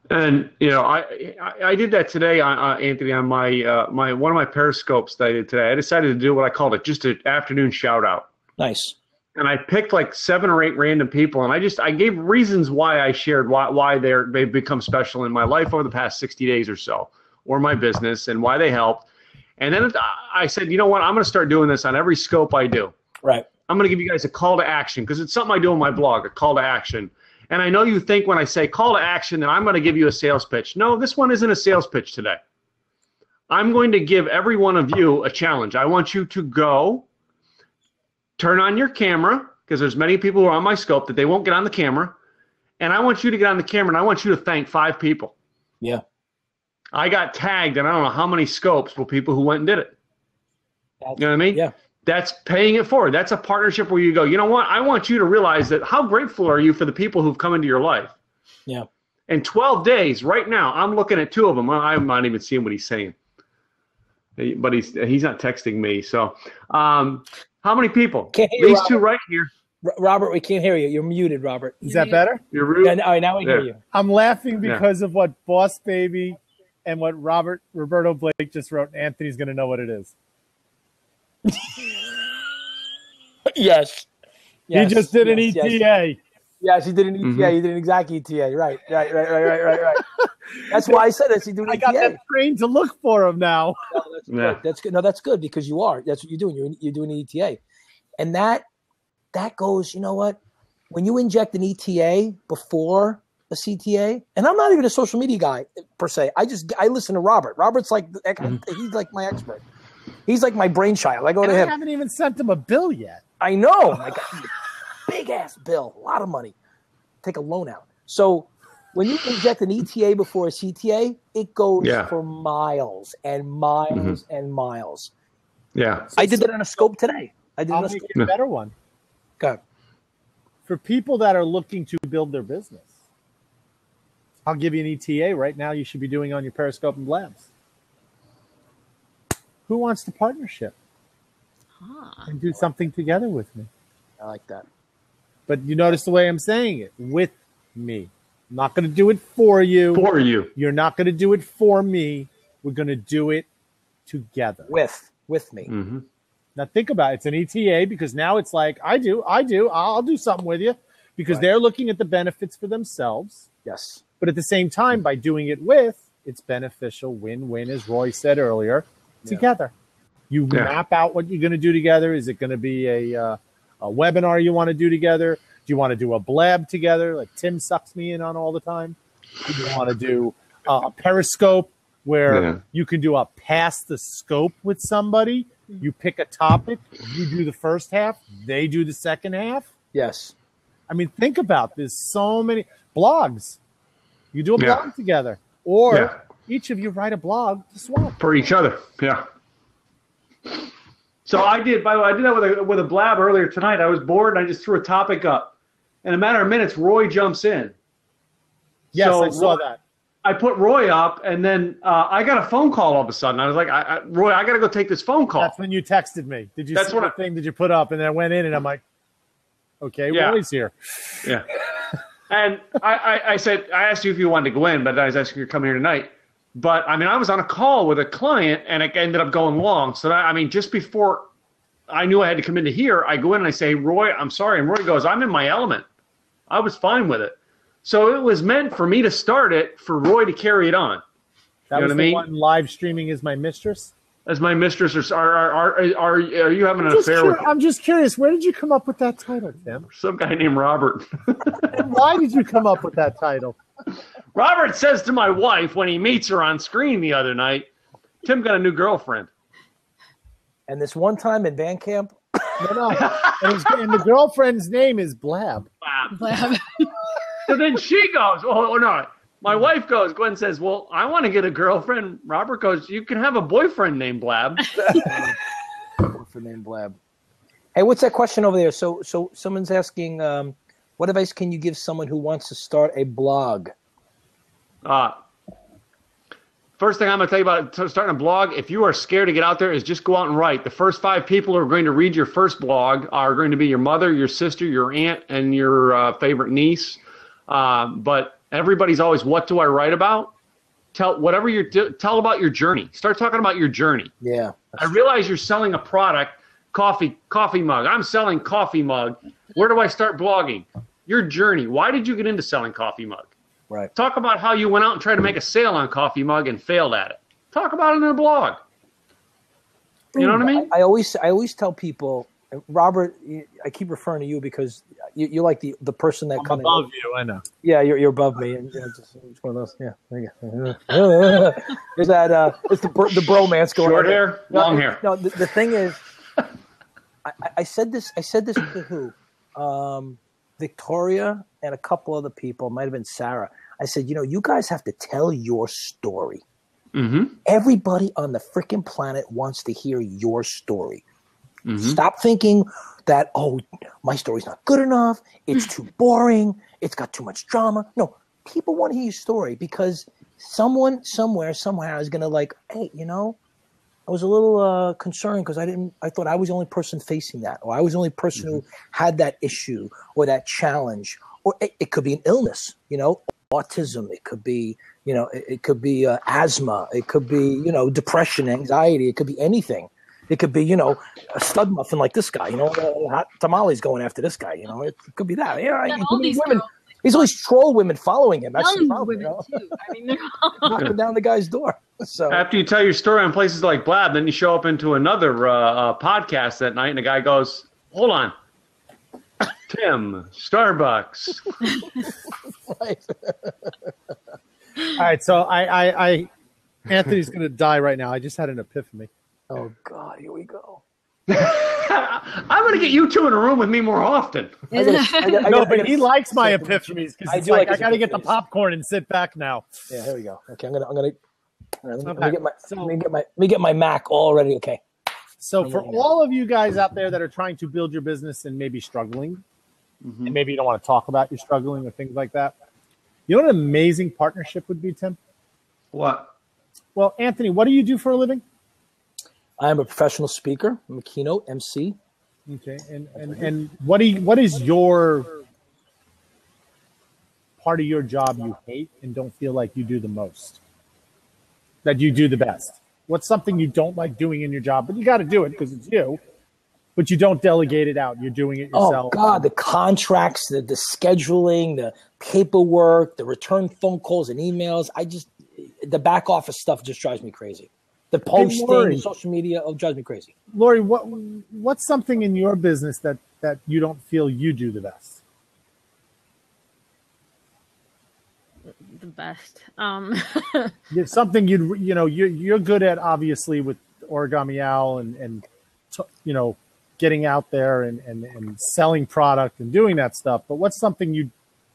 And I did that today, Anthony, on my one of my periscopes that I did today. I decided to do what I called it, just an afternoon shout out. Nice. And I picked like 7 or 8 random people, and I gave reasons why I shared why they've become special in my life over the past 60 days or so, or my business, and why they helped. And then I said, you know what? I'm going to start doing this on every scope I do. Right. I'm going to give you guys a call to action because it's something I do on my blog, a call to action. And I know you think when I say call to action that I'm going to give you a sales pitch. No, this one isn't a sales pitch today. I'm going to give every one of you a challenge. I want you to go turn on your camera because there's many people who are on my scope that they won't get on the camera. And I want you to get on the camera and I want you to thank 5 people. Yeah. I got tagged and I don't know how many scopes with people who went and did it. You know what I mean? Yeah. That's paying it forward. That's a partnership where you go, you know what? I want you to realize that how grateful are you for the people who've come into your life? Yeah. In 12 days, right now, I'm looking at 2 of them. I'm not even seeing what he's saying. But he's not texting me. So how many people? Can't hear you, These Robert. 2 right here. Robert, we can't hear you. You're muted, Robert. Is that better? You're rude. Yeah, all right, now we hear you. I'm laughing because of what Boss Baby and what Roberto Blake just wrote. Anthony's going to know what it is. Yes. He just did an ETA. Yes, he did an ETA. Mm-hmm. He did an exact ETA. Right. That's why I said this. He did an ETA. I got that trained to look for him now. No, that's good. That's good. No, that's good because you are. That's what you're doing. You're doing an ETA. And that goes, you know what? When you inject an ETA before a CTA, and I'm not even a social media guy per se. I listen to Robert. Robert's like, he's like my expert. He's like my brainchild. I go to him. I haven't even sent him a bill yet. I know. I got big ass bill, a lot of money. Take a loan out. So when you inject an ETA before a CTA, it goes for miles and miles and miles. Yeah. I did that on a scope today. I'll make it a better one. Okay. For people that are looking to build their business, I'll give you an ETA right now you should be doing on your Periscope and Labs. Who wants the partnership and do something together with me? I like that. But you notice the way I'm saying it, with me. I'm not going to do it for you. For you. You're not going to do it for me. We're going to do it together. With me. Mm-hmm. Now think about it. It's an ETA because now it's like, I'll do something with you because they're looking at the benefits for themselves. Yes. But at the same time, by doing it with, it's beneficial, win-win, as Roy said earlier, together. You map out what you're going to do together. Is it going to be a webinar you want to do together? Do you want to do a blab together like Tim sucks me in on all the time? Do you want to do a Periscope where you can do a pass the scope with somebody? You pick a topic, you do the first half, they do the second half. Yes. I mean, think about this. So many blogs. You do a blog together. Or each of you write a blog to swap. For each other. Yeah. So I did, by the way, I did that with a blab earlier tonight. I was bored and I just threw a topic up. In a matter of minutes, Roy jumps in. Yes, so I saw that. I put Roy up, and then I got a phone call all of a sudden. I was like, Roy, I got to go take this phone call. That's when you texted me. Did you see the thing that you put up? And then I went in, and I'm like, okay, Roy's here. Yeah. And I said, I asked you if you wanted to go in, but I was asking you to come here tonight. But, I mean, I was on a call with a client, and it ended up going long. So, just before I knew I had to come into here, I go in and I say, Roy, I'm sorry. And Roy goes, I'm in my element. I was fine with it. So it was meant for me to start it, for Roy to carry it on. That was the one live streaming as my mistress? As my mistress, are you having an affair with I'm just curious, where did you come up with that title, Tim? some guy named Robert? And why did you come up with that title? Robert says to my wife when he meets her on screen the other night, Tim got a new girlfriend. And this one time in band camp? No. And the girlfriend's name is Blab. Blab. So then she goes, oh, no. My wife goes, Gwen says, well, I want to get a girlfriend. Robert goes, you can have a boyfriend named Blab. Boyfriend named Blab. Hey, what's that question over there? So someone's asking, what advice can you give someone who wants to start a blog? First thing I'm going to tell you about starting a blog, if you are scared to get out there, is just go out and write. The first 5 people who are going to read your first blog are going to be your mother, your sister, your aunt, and your favorite niece. But everybody's always, what do I write about? Tell about your journey. Start talking about your journey. Yeah. I realize you're selling a product, coffee mug. I'm selling coffee mug. Where do I start blogging? Your journey. Why did you get into selling coffee mug? Right. Talk about how you went out and tried to make a sale on coffee mug and failed at it. Talk about it in a blog. You know what I mean? I always tell people, Robert, I keep referring to you because you're like the person that I'm above you, I know. Yeah, you're above me, and it's one of those. Yeah, there you go. Is that it's the bromance going on? Short hair, long hair. No, the thing is, I said this to who? Victoria and a couple other people. Might have been Sarah. I said, you guys have to tell your story. Mm-hmm. Everybody on the freaking planet wants to hear your story. Mm-hmm. Stop thinking that, my story's not good enough. It's too boring. It's got too much drama. No, people want to hear your story because someone somewhere, somehow is going to like, hey, I was a little concerned because I thought I was the only person facing that, or I was the only person who had that issue or that challenge, or it could be an illness, autism. It could be, it could be asthma. It could be, depression, anxiety. It could be anything. It could be, a stud muffin like this guy, hot tamales going after this guy, it could be that. All these women, girls, he's always troll women following him. That's the young problem, women too. I mean, they're all knocking down the guy's door. So After you tell your story on places like Blab, then you show up into another podcast that night, and the guy goes, "Hold on, Tim, Starbucks." right. All right, so I Anthony's going to die right now. I just had an epiphany. Oh God, here we go. I'm going to get you two in a room with me more often. No, but he likes my epiphanies because I it's do like like I got to his get the epiphanies. popcorn and sit back now. Yeah, here we go. Okay, let me get my Mac all ready. Okay. So for all of you guys out there that are trying to build your business and maybe struggling, and maybe you don't want to talk about your struggling or things like that, you know what an amazing partnership would be, Tim? What? Well, Anthony, what do you do for a living? I am a professional speaker. I'm a keynote MC. Okay, and what is your part of your job you hate and don't feel like you do the most? That you do the best? What's something you don't like doing in your job, but you got to do it because it's you, but you don't delegate it out. You're doing it yourself. Oh God, the contracts, the scheduling, the paperwork, the return phone calls and emails. The back office stuff just drives me crazy. The posting, the social media, drives me crazy. Lori, what's something in your business that you don't feel you do the best? the best. It's something you're good at, obviously, with Origami Owl and getting out there and selling product and doing that stuff. But what's something you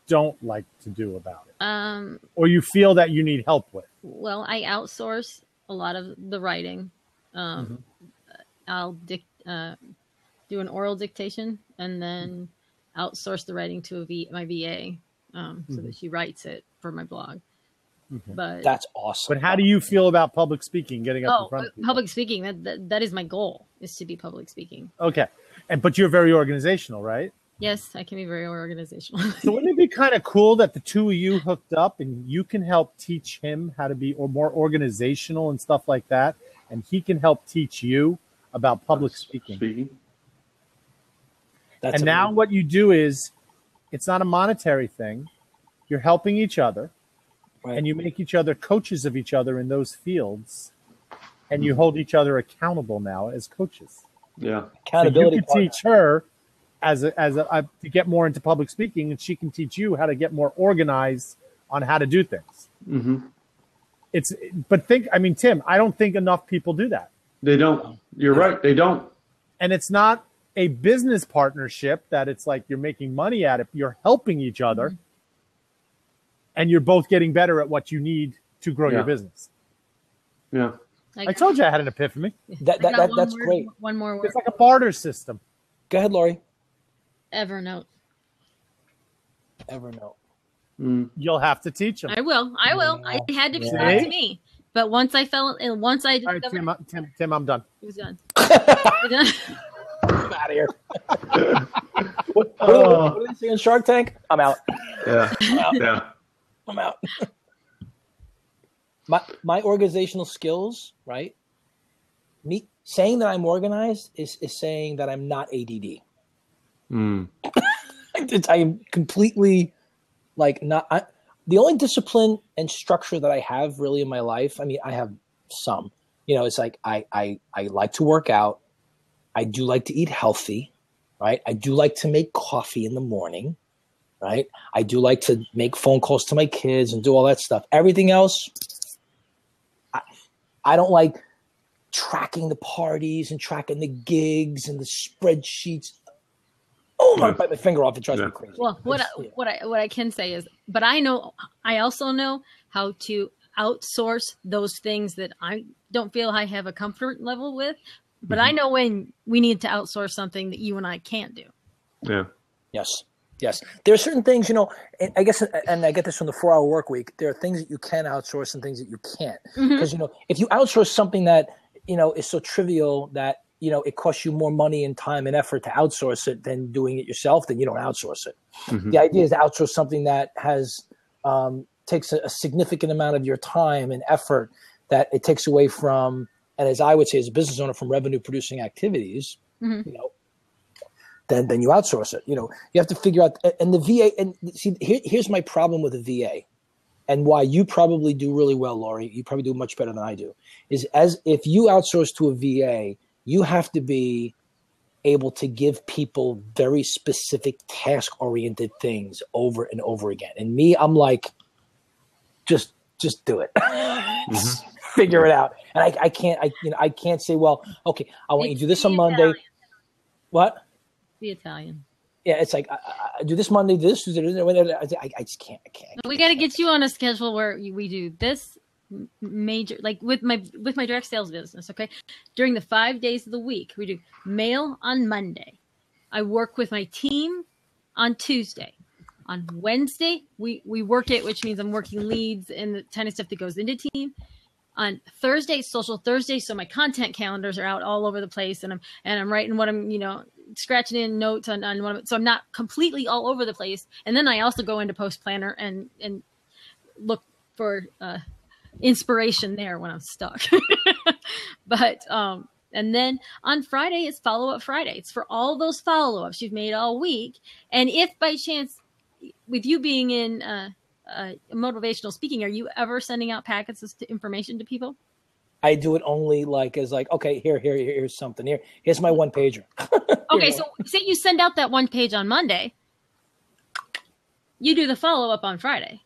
don't like to do about it, or you feel that you need help with? Well, I outsource a lot of the writing. I'll do an oral dictation and then outsource the writing to my VA so that she writes it for my blog. But that's awesome. But how do you feel about public speaking, getting up in front of people? Public speaking, that is my goal, is to be public speaking. Okay. But you're very organizational, right? Yes, I can be very organizational. So wouldn't it be kind of cool that the two of you hooked up and you can help teach him how to be more organizational and stuff like that, and he can help teach you about public speaking. And now what you do is, it's not a monetary thing. You're helping each other, right, and you make each other coaches of each other in those fields, and you hold each other accountable now as coaches. Yeah, accountability. So you can teach her to get more into public speaking, and she can teach you how to get more organized on how to do things. Mm-hmm. Tim, I don't think enough people do that. They don't. You're right. They don't. And it's not a business partnership that it's like you're making money at it. You're helping each other, mm-hmm, and you're both getting better at what you need to grow your business. Yeah. I told you I had an epiphany. That's great. One more word. It's like a barter system. Go ahead, Lori. Evernote. You'll have to teach him. I will. I had to be taught to me. But once I discovered... All right, Tim, I'm done. He was done. I'm out of here. What do they say on Shark Tank? I'm out. Yeah. I'm out. Yeah. I'm out. My organizational skills, right? Me saying that I'm organized is saying that I'm not ADD. Mm. I am completely like not. The only discipline and structure that I have really in my life, I mean, I have some. You know, it's like I like to work out. I do like to eat healthy, right? I do like to make coffee in the morning, right? I do like to make phone calls to my kids and do all that stuff. Everything else, I don't like tracking the parties and tracking the gigs and the spreadsheets. Oh, I bite my finger off. It drives me crazy. Well, what I can say is, but I also know how to outsource those things that I don't feel I have a comfort level with. But I know when we need to outsource something that you and I can't do. Yeah. Yes. There are certain things, you know, and I guess, and I get this from the 4-hour work week. There are things that you can outsource and things that you can't. Because, you know, if you outsource something that, you know, is so trivial that, you know, it costs you more money and time and effort to outsource it than doing it yourself, then you don't outsource it. The idea is to outsource something that has takes a significant amount of your time and effort that it takes away from, and as I would say as a business owner, from revenue producing activities, you know, then you outsource it. You know, you have to figure out, and the VA, and see, here's my problem with the VA and why you probably do really well, Lori. You probably do much better than I do, is as if you outsource to a VA, you have to be able to give people very specific task oriented things over and over again. And me, I'm like, just do it. Figure it out. And I can't say, well, okay, I want you to do this on Monday. Italian. What? The Italian. Yeah, it's like I do this Monday, this Tuesday, I just can't. I can't. We got to get you on a schedule where we do this major, like with my direct sales business. Okay, during the 5 days of the week, we do mail on Monday. I work with my team on Tuesday. On Wednesday, we work it, which means I'm working leads and the kind of stuff that goes into team. On Thursday, Social Thursday, so my content calendars are out all over the place, and I'm writing what I'm, you know, scratching in notes on what I'm, so I'm not completely all over the place. And then I also go into Post Planner and look for inspiration there when I'm stuck. But and then on Friday is Follow Up Friday. It's for all those follow-ups you've made all week. And if by chance, with you being in motivational speaking, are you ever sending out packets of information to people? I do it only like as like, okay, here's something. Here's my one pager. Okay, so say you send out that one page on Monday, you do the follow-up on Friday.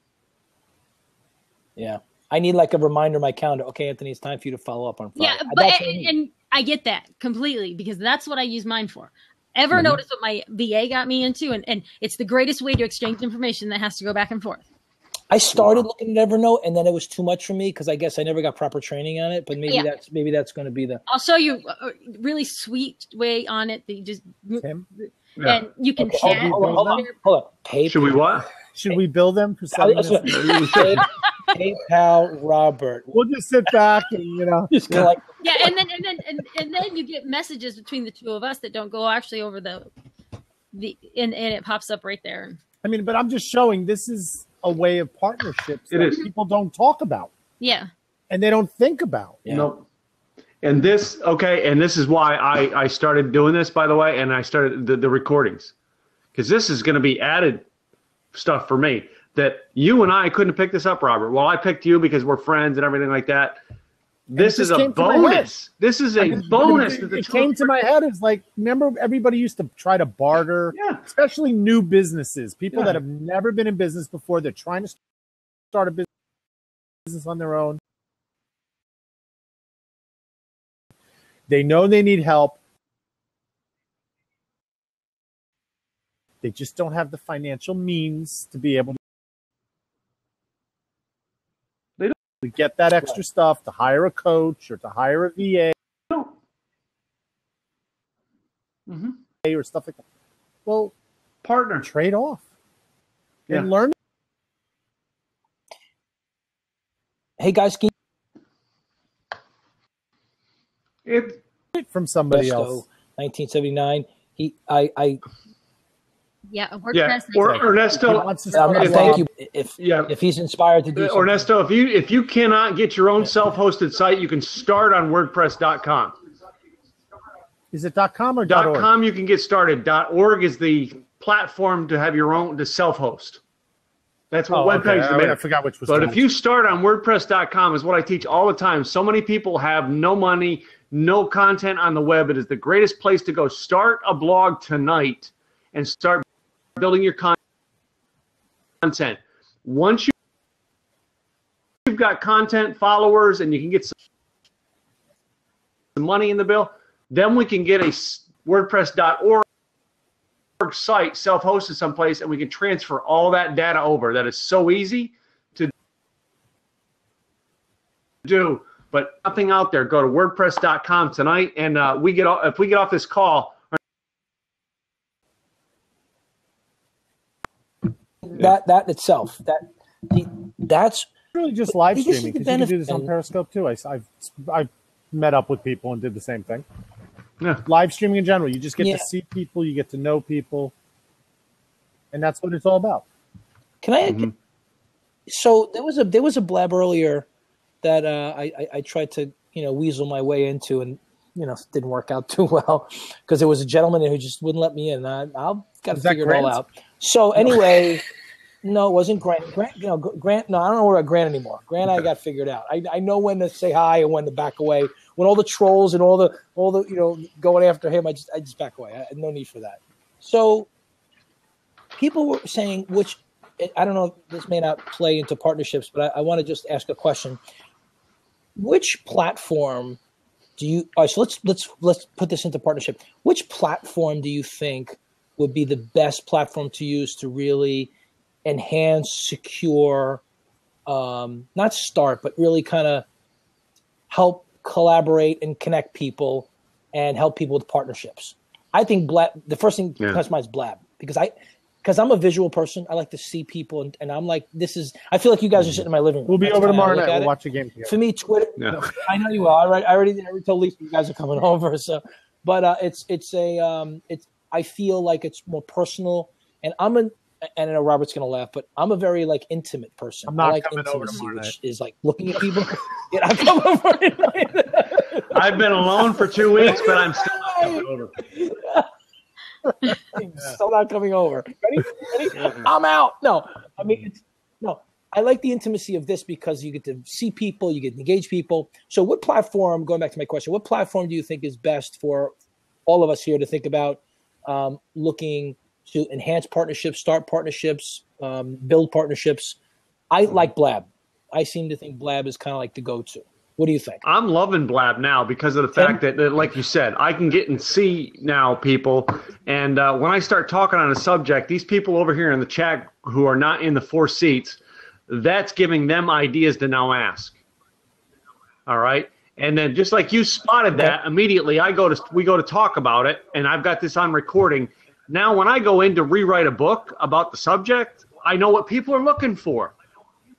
Yeah. I need like a reminder in my calendar. Okay, Anthony, it's time for you to follow up on Friday. Yeah, but and I get that completely because that's what I use mine for. Ever notice what my VA got me into? And it's the greatest way to exchange information that has to go back and forth. I started looking at Evernote, and then it was too much for me because I guess I never got proper training on it. But maybe that's going to be the. I'll show you a really sweet way on it that you just Tim? and you can chat. Hold on. Should we what? Should we bill them for selling this? PayPal Robert. We'll just sit back and, you know. Just kind of like, Yeah, and then you get messages between the two of us that don't go actually over the and it pops up right there. I mean, but I'm just showing this is a way of partnerships It that is. people don't talk about Yeah. and they don't think about. Yeah. Nope. And this is why I started doing this, by the way, and I started the recordings. Because this is going to be added stuff for me that you and I couldn't pick this up, Robert. Well, I picked you because we're friends and everything like that. This is a bonus. This is a bonus. It came to my head. It's like, remember, everybody used to try to barter, especially new businesses, people that have never been in business before. They're trying to start a business on their own. They know they need help. They just don't have the financial means to be able to get that extra stuff, to hire a coach or to hire a VA or stuff like that. Well, Partner. trade off Yeah. and learn hey guys, can It it from somebody Presto, else. 1979. Yeah, WordPress. Yeah, or Ernesto. Thank you. If he's inspired to do something. Ernesto, if you cannot get your own self-hosted site, you can start on WordPress.com. Is it .com or .org? .com you can get started. .org is the platform to have your own to self-host. That's what web pages are made. I forgot which was. But if you start on WordPress.com, is what I teach all the time. So many people have no money, no content on the web. It is the greatest place to go. Start a blog tonight and start building your content. Once you've got content, followers, and you can get some money in the bill, then we can get a WordPress.org site self-hosted someplace, and we can transfer all that data over. That is so easy to do, but nothing out there. Go to WordPress.com tonight, and if we get off this call. That itself, that's really just live streaming, because you can do this on Periscope too. I've met up with people and did the same thing. Yeah. Live streaming in general, you just get to see people, you get to know people, and that's what it's all about. Can I? So there was a blab earlier that I tried to weasel my way into, and didn't work out too well because there was a gentleman who just wouldn't let me in. I've got to figure it all out. So anyway. No, it wasn't Grant. Grant. No, I don't know about Grant anymore. Grant, I got figured out. I know when to say hi and when to back away. When all the trolls and all the going after him, I just back away. I had no need for that. So people were saying, which I don't know, this may not play into partnerships, but I want to just ask a question. Which platform do you? All right, so let's put this into partnership. Which platform do you think would be the best platform to use to really enhance, secure, not start, but really kind of help collaborate and connect people and help people with partnerships? I think Blab, the first thing that comes to mind is Blab, because I'm a visual person. I like to see people, and I'm like, I feel like you guys are sitting in my living room. We'll be over tomorrow night. We'll watch a game together. For me, Twitter, I know you will. I already told Lisa you guys are coming over. So, but I feel like it's more personal, and and I know Robert's going to laugh, but I'm a very intimate person. I'm not like coming over tomorrow night. Which is like looking at people. I'm coming over tonight. I've been alone for 2 weeks, but I'm still not coming over. Still not coming over. Ready? I'm out. No, I mean, I like the intimacy of this because you get to see people, you get to engage people. So what platform, going back to my question, what platform do you think is best for all of us here to think about looking to enhance partnerships, start partnerships, build partnerships? I like Blab. I seem to think Blab is kind of like the go-to. What do you think? I'm loving Blab now because of the fact that, like you said, I can get and see now people. And when I start talking on a subject, these people over here in the chat who are not in the 4 seats, that's giving them ideas to now ask. All right? And then just like you spotted that, immediately we go to talk about it, and I've got this on recording. Now, when I go in to rewrite a book about the subject, I know what people are looking for.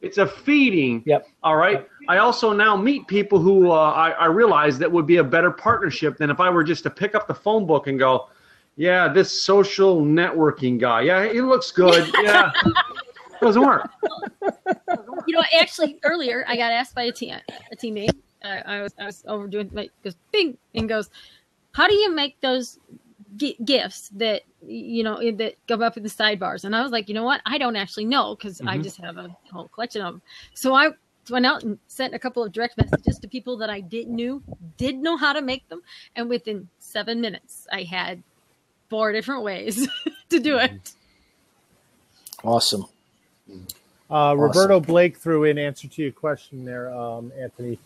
It's a feeding. Yep. All right. Yep. I also now meet people who I realize that would be a better partnership than if I were just to pick up the phone book and go, yeah, this social networking guy. Yeah, he looks good. Yeah. Doesn't work. Actually, earlier I got asked by a teammate. I was overdoing goes bing and goes, how do you make those gifts that that go up in the sidebars? And I was like, you know what, I don't actually know, because I just have a whole collection of them. So I went out and sent a couple of direct messages to people that I did know how to make them, and within 7 minutes I had 4 different ways to do it. Awesome. Roberto Blake threw in answer to your question there, Anthony.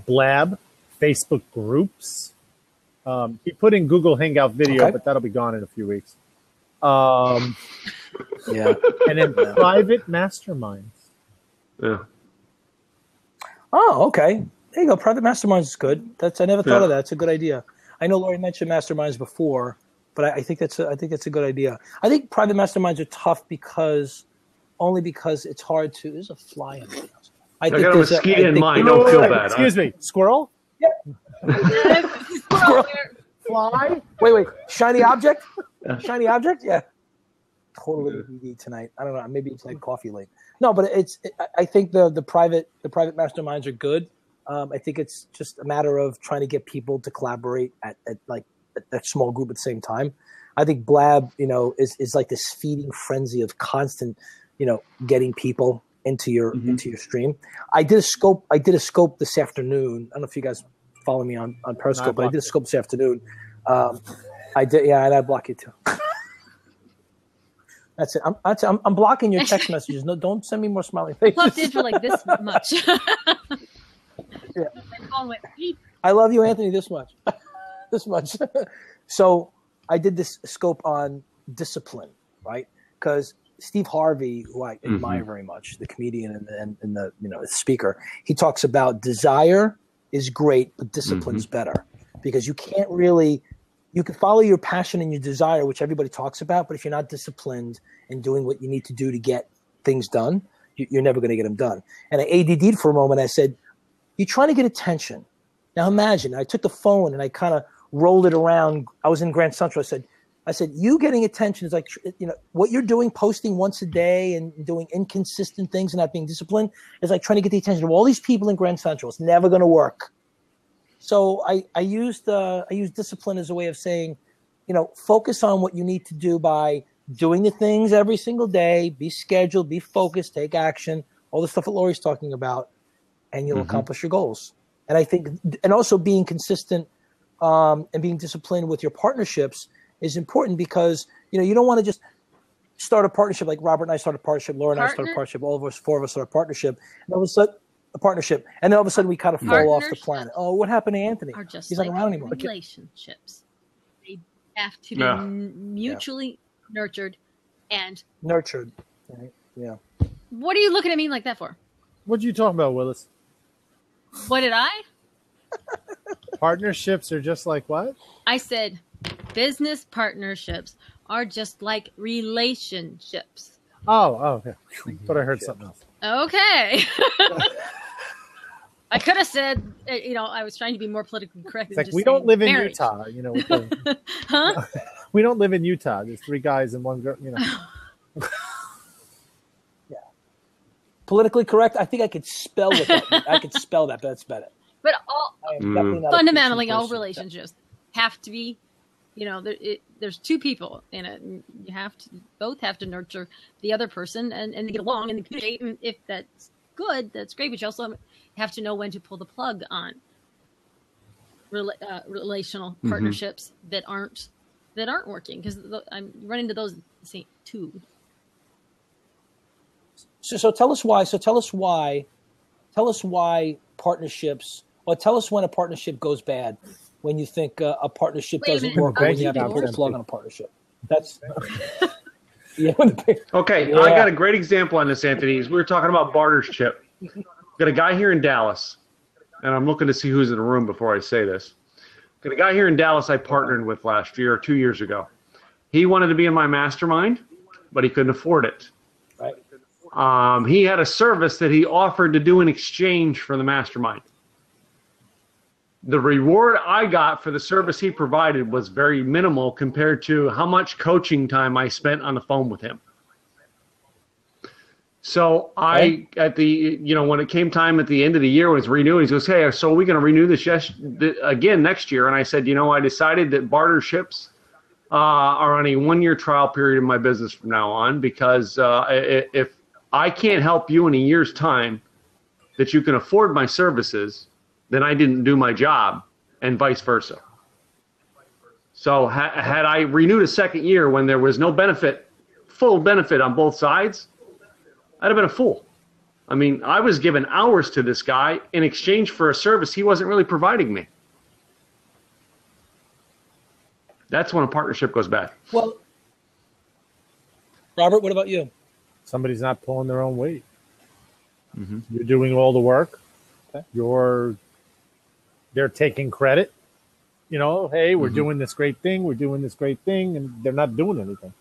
Blab, Facebook groups. He put in Google Hangout video, but that'll be gone in a few weeks. And then private masterminds. Yeah. Oh, okay. There you go. Private masterminds is good. I never thought of that. It's a good idea. I know Laurie mentioned masterminds before, but I think that's a good idea. I think private masterminds are tough because it's hard to. There's a fly in there. I got a mosquito in mine. Don't feel bad. Excuse me, squirrel? Squirrel. fly? Wait. Shiny object? Yeah. Shiny object? Yeah. Totally ED tonight. I don't know. Maybe it's like coffee late. No, but I think the private masterminds are good. I think it's just a matter of trying to get people to collaborate at that small group at the same time. I think Blab, is like this feeding frenzy of constant, getting people into your stream. I did a scope this afternoon. I don't know if you guys follow me on Periscope, but I did a scope this afternoon. I did, yeah, and I block you too. That's it. I'm blocking your text messages. No, don't send me more smiling faces. Plugged in for like this much. Yeah. My phone went beep. I love you, Anthony, this much. This much. So I did this scope on discipline, right? Because Steve Harvey, who I admire very much, the comedian and the speaker, he talks about desire is great, but discipline is better. Because you can't really – you can follow your passion and your desire, which everybody talks about, but if you're not disciplined in doing what you need to do to get things done, you're never going to get them done. And I ADD'd for a moment. I said, you're trying to get attention. Now imagine, I took the phone and I kind of rolled it around. I was in Grand Central. I said, you getting attention is like, what you're doing, posting once a day and doing inconsistent things and not being disciplined is like trying to get the attention of all these people in Grand Central. It's never going to work. So I used discipline as a way of saying, focus on what you need to do by doing the things every single day, be scheduled, be focused, take action, all the stuff that Lori's talking about, and you'll accomplish your goals. And I think, and also being consistent and being disciplined with your partnerships is important because, you don't want to just start a partnership like Robert and I started a partnership, Laura and I started a partnership, all of us, 4 of us started a partnership. And all of a sudden, and then all of a sudden we kind of fall off the planet. Oh, what happened to Anthony? Are just He's not around anymore. Relationships. They have to be mutually nurtured and nurtured. Right? Yeah. What are you looking at me like that for? What are you talking about, Willis? What did I? Partnerships are just like what? I said business partnerships are just like relationships. Oh, okay. Thought I heard something else. Okay. I could have said, I was trying to be more politically correct. It's like we don't live in marriage. Utah, Huh? We don't live in Utah. There's 3 guys and 1 girl, Yeah. Politically correct. I think I could spell with that. I could spell that, but that's better. But fundamentally, all person. relationships have to be, there's 2 people in it. And you both have to nurture the other person and get along and communicate. And if that's good, that's great. But you also have to know when to pull the plug on relational partnerships that aren't working, because I'm running into those too. So tell us why. Tell us why partnerships. Or tell us when a partnership goes bad. When you think a partnership doesn't work, or when you have to pull the plug on a partnership. That's Okay, I got a great example on this, Anthony. We were talking about bartership. Got a guy here in Dallas, and I'm looking to see who's in the room before I say this. Got a guy here in Dallas I partnered with last year or 2 years ago. He wanted to be in my mastermind, but he couldn't afford it. right. He had a service that he offered to do in exchange for the mastermind. The reward I got for the service he provided was very minimal compared to how much coaching time I spent on the phone with him. So when it came time at the end of the year when it was renewing, he goes, hey, so are we going to renew this again next year? And I said, I decided that barterships are on a 1-year trial period in my business from now on, because if I can't help you in a year's time that you can afford my services, then I didn't do my job, and vice versa. So had I renewed a second year when there was no full benefit on both sides, I'd have been a fool. I mean, I was given hours to this guy in exchange for a service he wasn't really providing me. That's when a partnership goes bad. Well, Robert, what about you? Somebody's not pulling their own weight. You're doing all the work. Okay. They're taking credit. Hey, we're doing this great thing. We're doing this great thing, and they're not doing anything.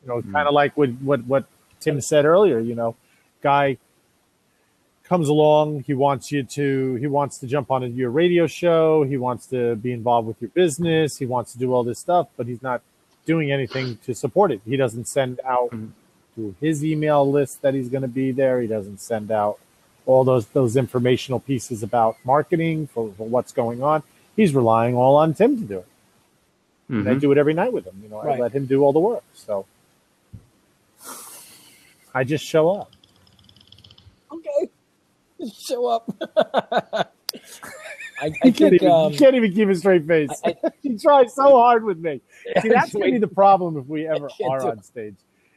Kind of like what Tim said earlier. Guy comes along, he wants to jump on your radio show. He wants to be involved with your business. He wants to do all this stuff, but he's not doing anything to support it. He doesn't send out to his email list that he's going to be there. He doesn't send out all those informational pieces about marketing for what's going on. He's relying all on Tim to do it. And I do it every night with him. I let him do all the work. So I just show up. Okay. Just show up. He can't even keep a straight face. He tries so hard with me. See, that's going to be the problem if we ever are on stage.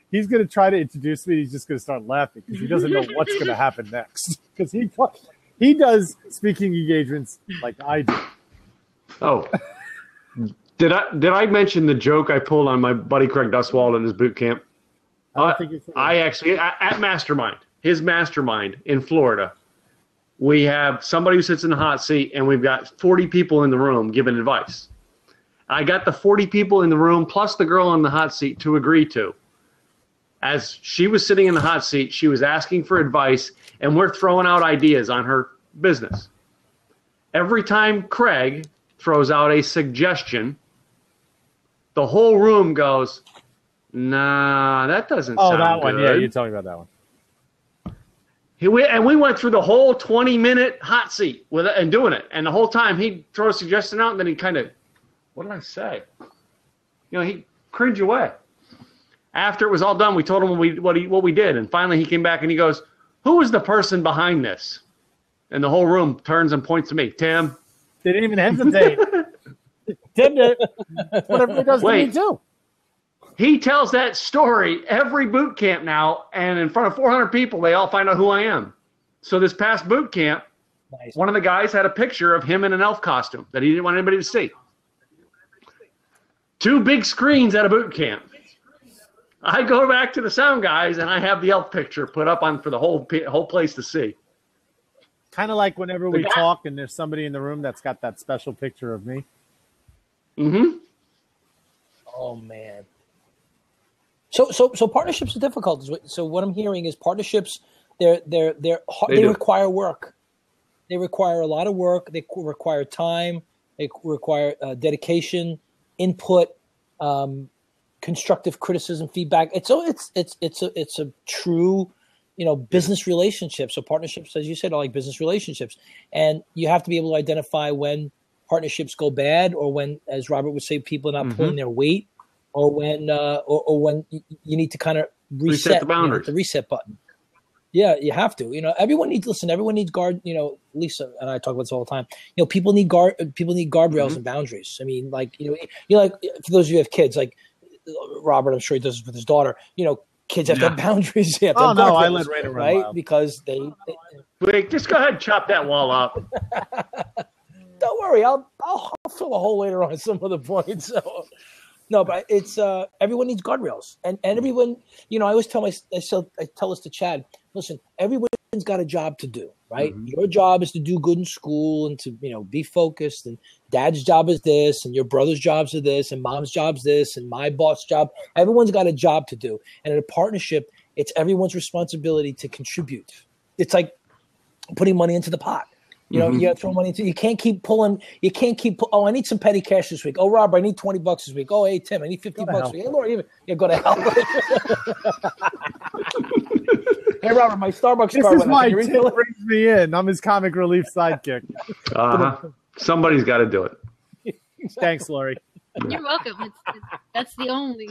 He's going to try to introduce me. He's just going to start laughing because he doesn't know what's going to happen next. Because he does speaking engagements like I do. Oh, did I mention the joke I pulled on my buddy Craig Duswald in his boot camp? I actually at Mastermind, his mastermind in Florida. We have somebody who sits in the hot seat, and we've got 40 people in the room giving advice. I got the 40 people in the room plus the girl on the hot seat to agree to. As she was sitting in the hot seat, she was asking for advice, and we're throwing out ideas on her business. Every time Craig throws out a suggestion, the whole room goes, nah, that doesn't sound good. Oh, that one. Yeah, you're talking about that one. And we went through the whole 20-minute hot seat with it and doing it. And the whole time he'd throw a suggestion out, and then he'd kind of, what did I say? He'd cringe away. After it was all done, we told him what we did. And finally he came back and he goes, who was the person behind this? And the whole room turns and points to me. Tim. They didn't even hesitate. Tim did. Whatever it does to me too. He tells that story every boot camp now, and in front of 400 people, they all find out who I am. So this past boot camp, One of the guys had a picture of him in an elf costume that he didn't want anybody to see. 2 big screens at a boot camp. I go back to the sound guys, and I have the elf picture put up on for the whole place to see. Kind of like whenever we talk and there's somebody in the room that's got that special picture of me. Mm-hmm. Oh, man. So partnerships are difficult. So what I'm hearing is partnerships, they require work. They require a lot of work. They require time. They require dedication, input, constructive criticism, feedback. It's a true, business relationship. So partnerships, as you said, are like business relationships, and you have to be able to identify when partnerships go bad, or when, as Robert would say, people are not pulling their weight. Or when you need to kind of reset the boundaries, the reset button. Yeah, you have to. Everyone needs guard. Lisa and I talk about this all the time. People need guardrails and boundaries. I mean, for those of you who have kids, like Robert, I'm sure he does this with his daughter. Kids have to have boundaries. They have to have I let Raina run right wild. Because they. Wait, just go ahead and chop that wall up. Don't worry, I'll fill a hole later on at some other point. So. No, but it's everyone needs guardrails, and everyone. I always tell this to Chad. Listen, everyone's got a job to do, right? Your job is to do good in school and to be focused. And Dad's job is this, and your brother's jobs are this, and Mom's job's this, and my boss' job. Everyone's got a job to do, and in a partnership, it's everyone's responsibility to contribute. It's like putting money into the pot. You got to throw money into. You can't keep pulling. Oh, I need some petty cash this week. Oh, Rob, I need $20 this week. Oh, hey Tim, I need $50 this week. Hey, Laura, go to hell. Hey, Robert, my Starbucks this card. This is why Tim brings me in. I'm his comic relief sidekick. Somebody's got to do it. Thanks, Lori. You're welcome. That's the only.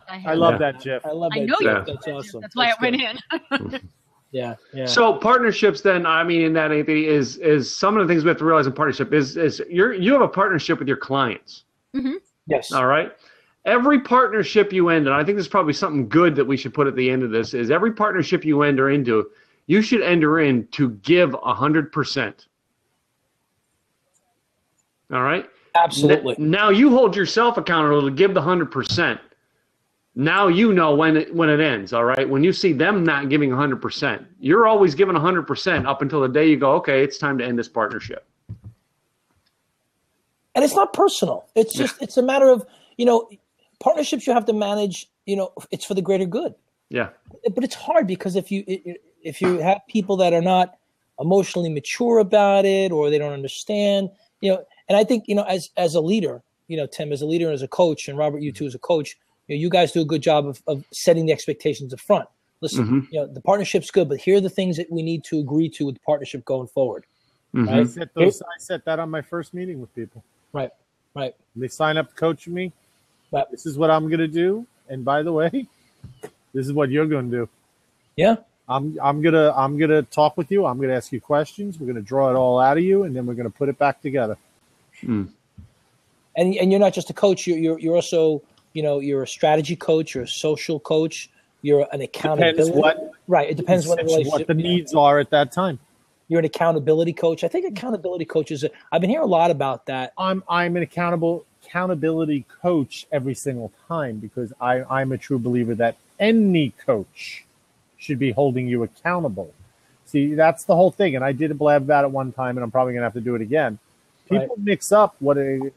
I love that, Jeff. I love that. I know you. That's awesome. That's why I went in. Yeah. So partnerships, then, I mean, in that is some of the things we have to realize in partnership is you have a partnership with your clients. Mm-hmm. Yes. All right. Every partnership you end, and I think this is probably something good that we should put at the end of this, is every partnership you enter into, you should enter in to give 100%. All right. Absolutely. Now you hold yourself accountable to give the 100%. Now you know when it ends, all right? When you see them not giving 100%, you're always giving 100% up until the day you go, okay, it's time to end this partnership. And it's not personal. It's just it's a matter of, partnerships you have to manage, it's for the greater good. Yeah. But it's hard because if you have people that are not emotionally mature about it, or they don't understand. And I think, as a leader, Tim, as a leader and as a coach, and Robert, you too as a coach, you guys do a good job of setting the expectations up front. Listen, the partnership's good, but here are the things that we need to agree to with the partnership going forward. Right? I set that on my first meeting with people. Right. They sign up to coach me. Right. This is what I'm going to do. And by the way, this is what you're going to do. Yeah. I'm gonna talk with you. I'm gonna ask you questions. We're gonna draw it all out of you, and then we're gonna put it back together. And you're not just a coach. You're also you're a strategy coach. You're a social coach. You're an accountability. It depends what the relationship. What the needs are at that time. You're an accountability coach. I think accountability coaches. I've been hearing a lot about that. I'm an accountability coach every single time because I'm a true believer that any coach should be holding you accountable. See, that's the whole thing. And I did a blab about it one time, and I'm probably gonna have to do it again. People mix up what a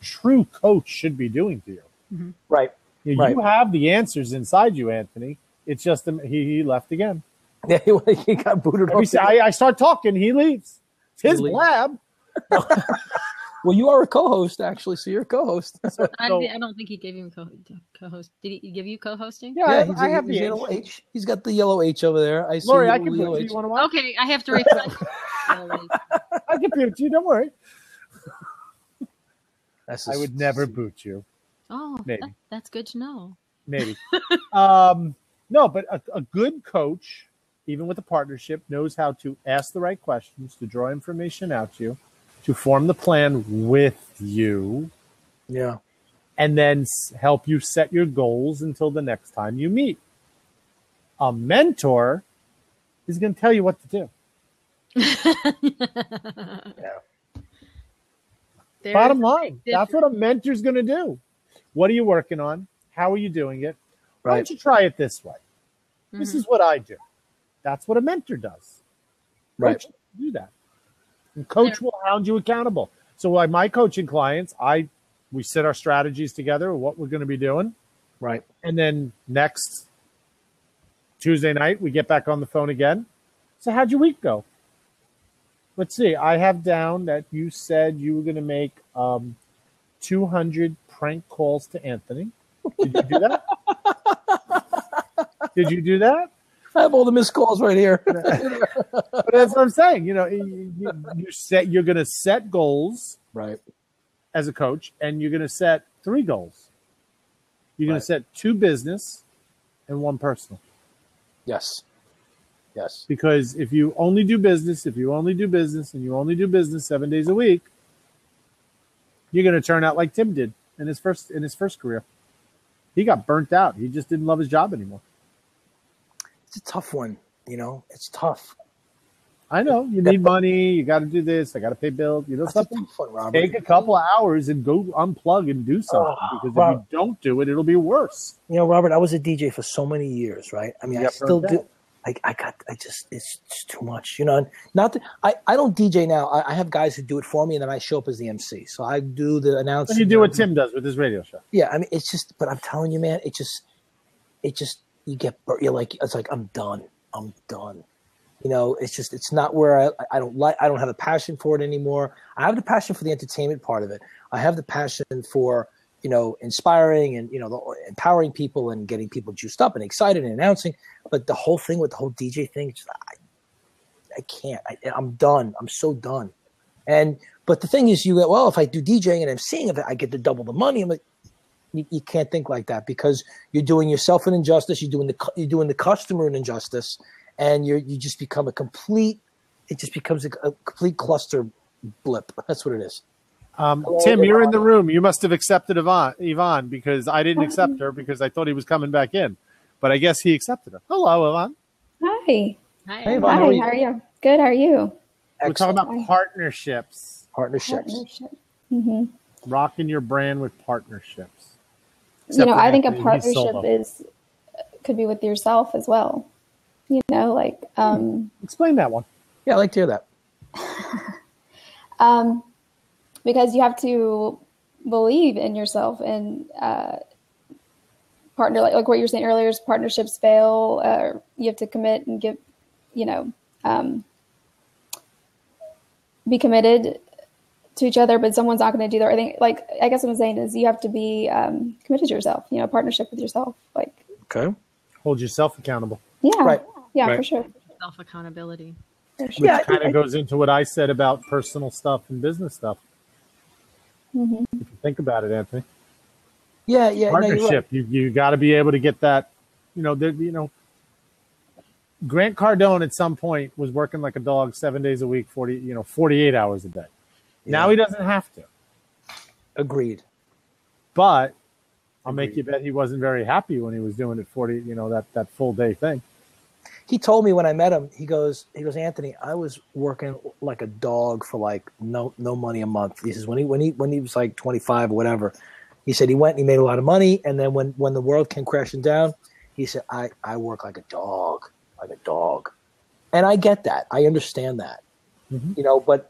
true coach should be doing to you. Right. You have the answers inside you, Anthony. It's just he left again. Yeah, he got booted off. I start talking, he leaves. It's his blab. Well, you are a co-host, actually, so you're a co-host. I don't think he gave him co-host. Did he give you co-hosting? Yeah, I have the yellow H. He's got the yellow H over there. I see. Lori, I can put you. You want to watch? Okay, I have to refresh. I can boot you. Don't worry. I would never boot you. Oh, maybe that's good to know. Maybe. No, but a good coach, even with a partnership, knows how to ask the right questions, to draw information out to you, to form the plan with you. Yeah. And then help you set your goals until the next time you meet. A mentor is going to tell you what to do. Yeah. Bottom line, that's what a mentor's going to do. What are you working on? How are you doing it? Why don't you try it this way? This is what I do. That's what a mentor does. Coach do that. And coach will hound you accountable. So like my coaching clients, we set our strategies together, what we're going to be doing. Right. And then next Tuesday night, we get back on the phone again. So how'd your week go? Let's see. I have down that you said you were going to make 200 prank calls to Anthony. Did you do that? Did you do that? I have all the missed calls right here. But that's what I'm saying. You're going to set goals, right, as a coach, and you're going to set 3 goals. You're going to set 2 business and 1 personal. Yes. Because if you only do business, and you only do business 7 days a week, you're going to turn out like Tim did in his first career. He got burnt out. He just didn't love his job anymore. It's a tough one, It's tough. I know. You need money. You got to do this. I got to pay bills. Something. Take a couple of hours and go unplug and do something. Because if you don't do it, it'll be worse. Robert, I was a DJ for so many years, right? I mean, I still do. It's too much, Not that I don't DJ now. I have guys who do it for me, and then I show up as the MC. So I do the announcing. And you do what Tim does with his radio show. Yeah, I mean, it's just. But I'm telling you, man, you're like, it's like I'm done. It's not where I don't have a passion for it anymore. I have the passion for the entertainment part of it. I have the passion for inspiring and empowering people and getting people juiced up and excited and announcing. But the whole thing with the whole DJ thing, I can't. I'm done. I'm so done. But the thing is, if I do DJing and emceeing of it, I get to double the money. I'm like, you can't think like that because you're doing yourself an injustice. You're doing the customer an injustice, and you just become it just becomes a complete cluster blip. That's what it is. Tim, you're in the room. You must have accepted Yvonne because I didn't accept her because I thought he was coming back in. But I guess he accepted her. Hello, Yvonne. Hi. Hey, Yvonne. Hi, how are you? Good, how are you? We're talking about partnerships. Mm-hmm. Rocking your brand with partnerships. I think a partnership could be with yourself as well. Explain that one. Yeah, I like to hear that. Because you have to believe in yourself and partner, like what you were saying earlier, is partnerships fail. You have to commit and give, be committed to each other, but someone's not going to do the right thing. Like, I guess what I'm saying is you have to be committed to yourself, you know, partnership with yourself. Like, Okay. Hold yourself accountable. yeah, Right. yeah, Right. for sure. Self accountability. For Which sure. Yeah, kind of goes into what I said about personal stuff and business stuff. Mm-hmm. If you think about it, Anthony. Yeah. No, you're right. Partnership. You got to be able to get that. Grant Cardone at some point was working like a dog 7 days a week, 48 hours a day. Now he doesn't have to. Agreed. But I'll make you bet he wasn't very happy when he was doing it 40, that full day thing. He told me when I met him, he goes, Anthony, I was working like a dog for like no money a month. He says when he was like 25 or whatever, he said he went and he made a lot of money, and then when the world came crashing down, he said I work like a dog. And I get that. I understand that. Mm-hmm. But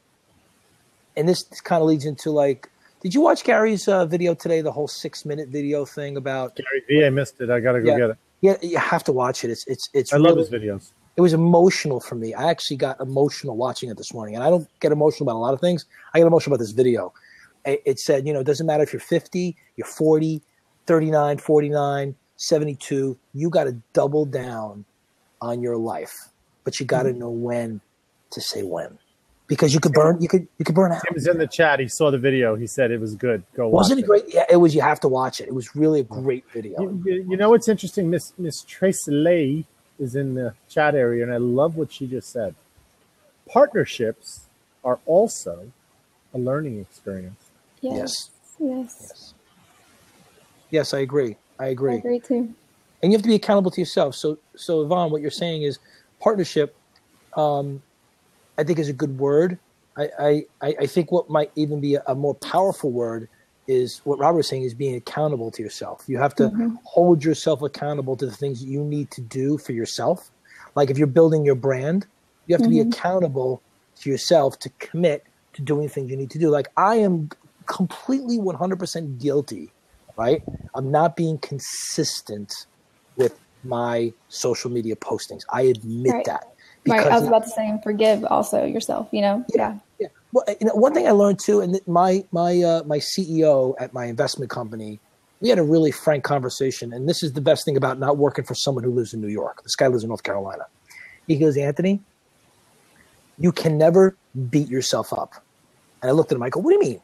and this kind of leads into like, did you watch Gary's video today? The whole 6-minute video thing about Gary V. I missed it. I got to go get it. Yeah, you have to watch it. It's I love his videos. It was emotional for me. I actually got emotional watching it this morning, and I don't get emotional about a lot of things. I get emotional about this video. It said, it doesn't matter if you're 50, you're 40, 39, 49, 72. You got to double down on your life, but you got to know when to say when, because you could burn. You could burn out. He was in the chat. He saw the video. He said it was good. Go watch Wasn't it great? Yeah, it was. You have to watch it. It was really a great video. You know what's interesting? Miss Tracy Lay is in the chat area, and I love what she just said. Partnerships are also a learning experience. Yes. Yes, I agree. I agree too. And you have to be accountable to yourself. So Yvonne, what you're saying is partnership, I think is a good word. I think what might even be a more powerful word is what Robert was saying, is being accountable to yourself. You have to hold yourself accountable to the things that you need to do for yourself. Like if you're building your brand, you have to be accountable to yourself to commit to doing things you need to do. Like I am completely 100% guilty, right? I'm not being consistent with my social media postings. I admit that. Right. I was about to say, forgive also yourself, Yeah. Well, one thing I learned too, and my CEO at my investment company, we had a really frank conversation. And this is the best thing about not working for someone who lives in New York. This guy lives in North Carolina. He goes, Anthony, you can never beat yourself up. And I looked at him, I go, what do you mean?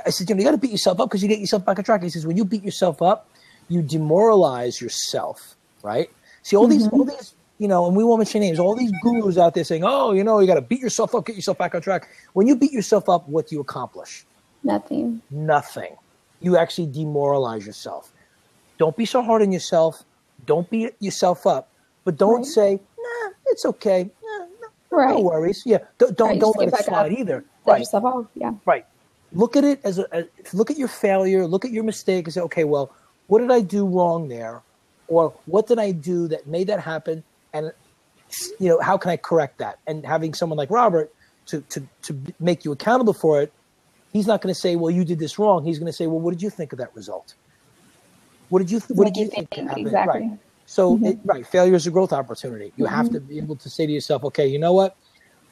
I said, you got to beat yourself up because you get yourself back on track. He says, when you beat yourself up, you demoralize yourself, right? See, all these, and we won't mention names, all these gurus out there saying, oh, you got to beat yourself up, get yourself back on track. When you beat yourself up, what do you accomplish? Nothing. You actually demoralize yourself. Don't be so hard on yourself. Don't beat yourself up, but don't say, nah, it's okay. No worries. Yeah. Don't let it slide either. Let yourself off. Yeah. Right. Look at it look at your failure, look at your mistake and say, okay, well, what did I do wrong there? Or what did I do that made that happen? And, how can I correct that? And having someone like Robert to make you accountable for it, he's not going to say, well, you did this wrong. He's going to say, well, what did you think of that result? What did you think happened? Exactly. Right. So, failure is a growth opportunity. You have to be able to say to yourself, okay, you know what?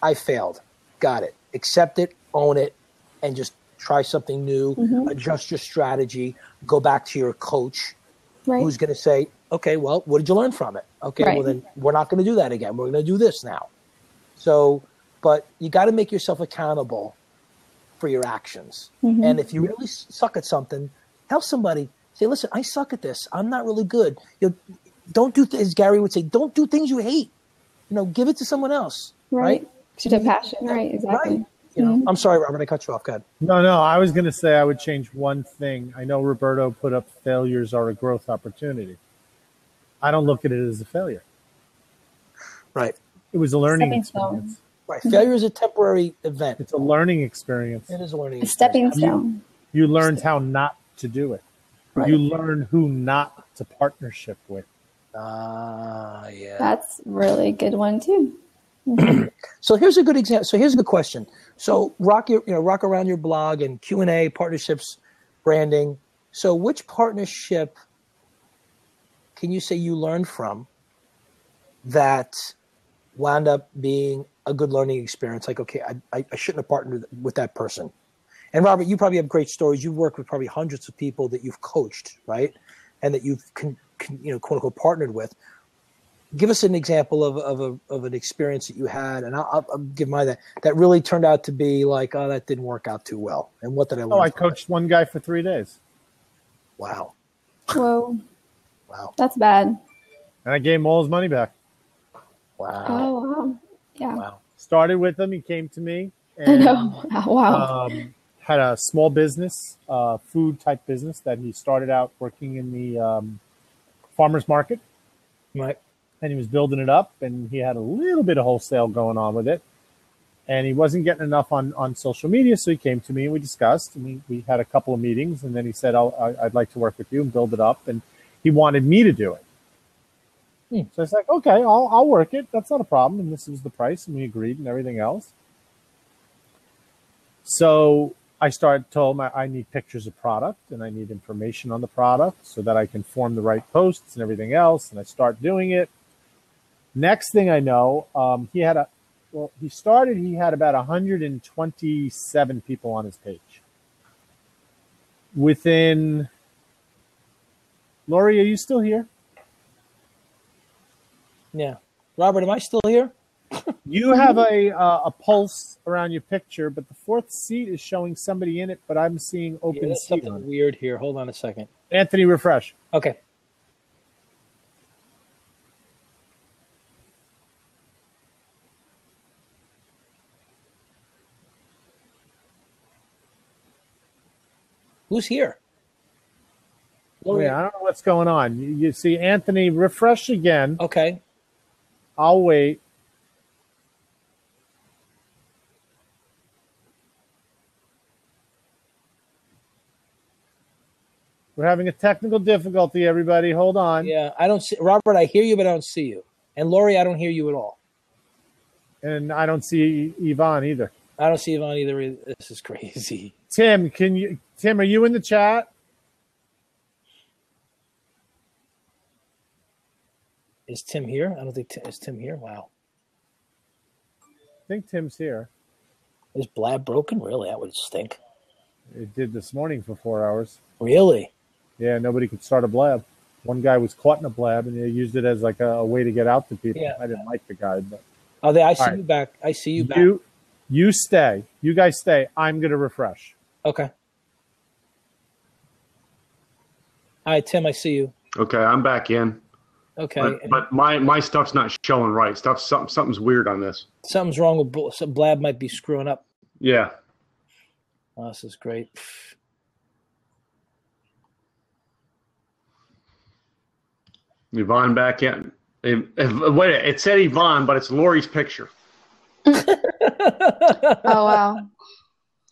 I failed. Got it. Accept it, own it, and just try something new, adjust your strategy, go back to your coach who's going to say, okay, well, what did you learn from it? Okay, well, then we're not going to do that again. We're going to do this now. So, but you got to make yourself accountable for your actions. And if you really suck at something, tell somebody, say, listen, I suck at this. I'm not really good. Don't do as Gary would say, don't do things you hate. Give it to someone else. Right? Should have passion. Right. Exactly. Right. I'm sorry, Robert, I cut you off. Go ahead. No, I was going to say I would change one thing. I know Roberto put up failures are a growth opportunity. I don't look at it as a failure. Right. It was a learning experience. Right. Failure is a temporary event. It's a learning experience. It is a learning experience. Stepping stone. You learned how not to do it. Right. You learn who not to partnership with. Yeah. That's really a good one too. So here's a good example. So here's a good question. So rock around your blog and Q&A, partnerships, branding. So which partnership can you say you learned from that wound up being a good learning experience. Like, okay, I shouldn't have partnered with that person. And Robert, you probably have great stories. You've worked with probably hundreds of people that you've coached, right? And that you've, quote unquote, partnered with. Give us an example of an experience that you had, and I'll give mine that really turned out to be like, oh, that didn't work out too well. And what did I learn? I coached one guy for 3 days. Wow. Whoa. Wow. That's bad. And I gave him all his money back. Wow. Oh, wow. Yeah. Wow. Started with him. He came to me. I And, know. Wow. had a small business, food type business that he started out working in the farmer's market. Right. And he was building it up, and he had a little bit of wholesale going on with it. And he wasn't getting enough on social media, so he came to me and we discussed. And we had a couple of meetings, and then he said, I'd like to work with you and build it up. And he wanted me to do it. So I was like, okay, I'll work it. That's not a problem. And this is the price, and we agreed and everything else. So I told him I need pictures of product and I need information on the product so that I can form the right posts and everything else. And I start doing it. Next thing I know, he had about 127 people on his page. Lori, are you still here? Yeah. Robert, am I still here? You have a pulse around your picture, but the fourth seat is showing somebody in it, but I'm seeing open There's seat something on it. weird here. Hold on a second. Anthony, refresh. Okay. Who's here? Wait, I don't know what's going on. You see, Anthony, refresh again. Okay. I'll wait. We're having a technical difficulty, everybody. Hold on. Yeah, I don't see Robert. I hear you, but I don't see you. And Lori, I don't hear you at all. And I don't see Yvonne either. I don't see Yvonne either. This is crazy. Tim, are you in the chat? Is Tim here? I don't think is Tim here. Wow. I think Tim's here. Is Blab broken? Really? That would stink. It did this morning for 4 hours. Really? Yeah, nobody could start a blab. One guy was caught in a blab, and they used it as like a way to get out to people. Yeah. I didn't like the guy, but I see right. you back. I see you back. You stay. You guys stay. I'm going to refresh. Okay. All right, Tim, I see you. Okay, I'm back in. Okay. But my stuff's not showing right. Something's weird on this. Something's wrong with Blab might be screwing up. Yeah. Oh, this is great. Yvonne back in. Wait, it said Yvonne, but it's Lori's picture. Oh, wow.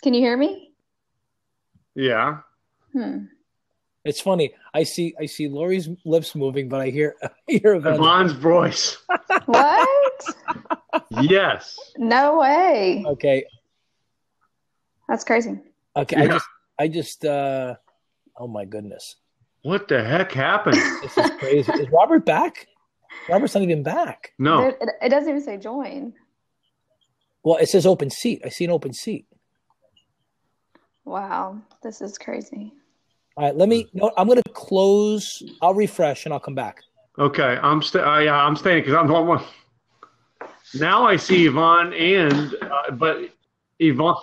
Can you hear me? Yeah. It's funny. I see Lori's lips moving, but I hear Yvonne's voice. What? Yes. No way. Okay. That's crazy. Okay. Yeah. I just oh my goodness. What the heck happened? This is crazy. Is Robert back? Robert's not even back. No. It doesn't even say join. Well, it says open seat. I see an open seat. Wow. This is crazy. All right, I'm going to close. I'll refresh and I'll come back. Okay, I'm staying because I'm the one. Now I see Yvonne but Yvonne.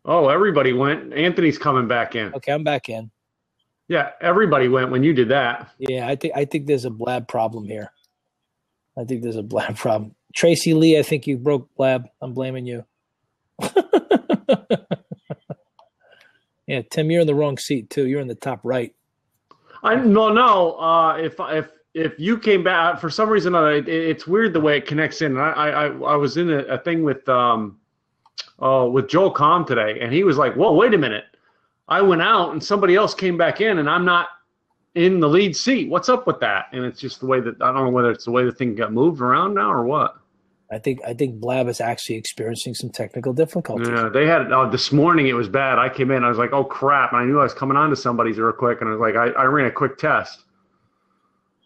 Oh, everybody went. Anthony's coming back in. Okay, I'm back in. Yeah, everybody went when you did that. Yeah, I think there's a Blab problem here. I think there's a Blab problem. Tracy Lee, I think you broke Blab. I'm blaming you. Yeah, Tim, you're in the wrong seat too. You're in the top right. If you came back for some reason, it's weird the way it connects in. I was in a thing with Joel Comm today, and he was like, "Whoa, wait a minute! I went out and somebody else came back in, and I'm not in the lead seat. What's up with that?" And it's just the way that I don't know whether it's the way the thing got moved around now or what. I think Blab is actually experiencing some technical difficulties. Yeah, they had this morning. It was bad. I came in. I was like, "Oh crap!" And I knew I was coming on to somebody's real quick, and I was like, I ran a quick test,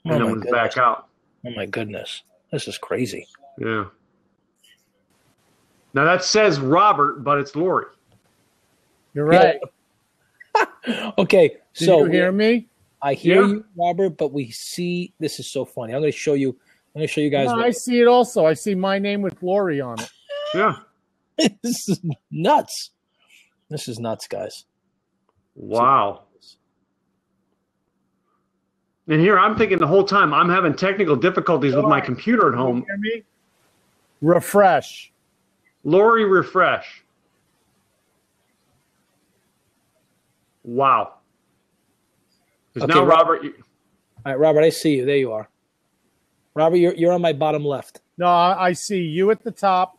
and then was back out. Oh my goodness! This is crazy. Yeah. Now that says Robert, but it's Lori. You're right. Okay, Did so you hear me? I hear Yeah. you, Robert, but we see this is so funny. I'm going to show you guys. No, I see it also. I see my name with Lori on it. Yeah. This is nuts. This is nuts, guys. Wow. And here I'm thinking the whole time I'm having technical difficulties with my computer at You home. hear me? Refresh. Lori, refresh. Wow. Because Okay, now, Robert, you, All right, Robert, I see you. There you are. Robert, you're on my bottom left. No, I see you at the top.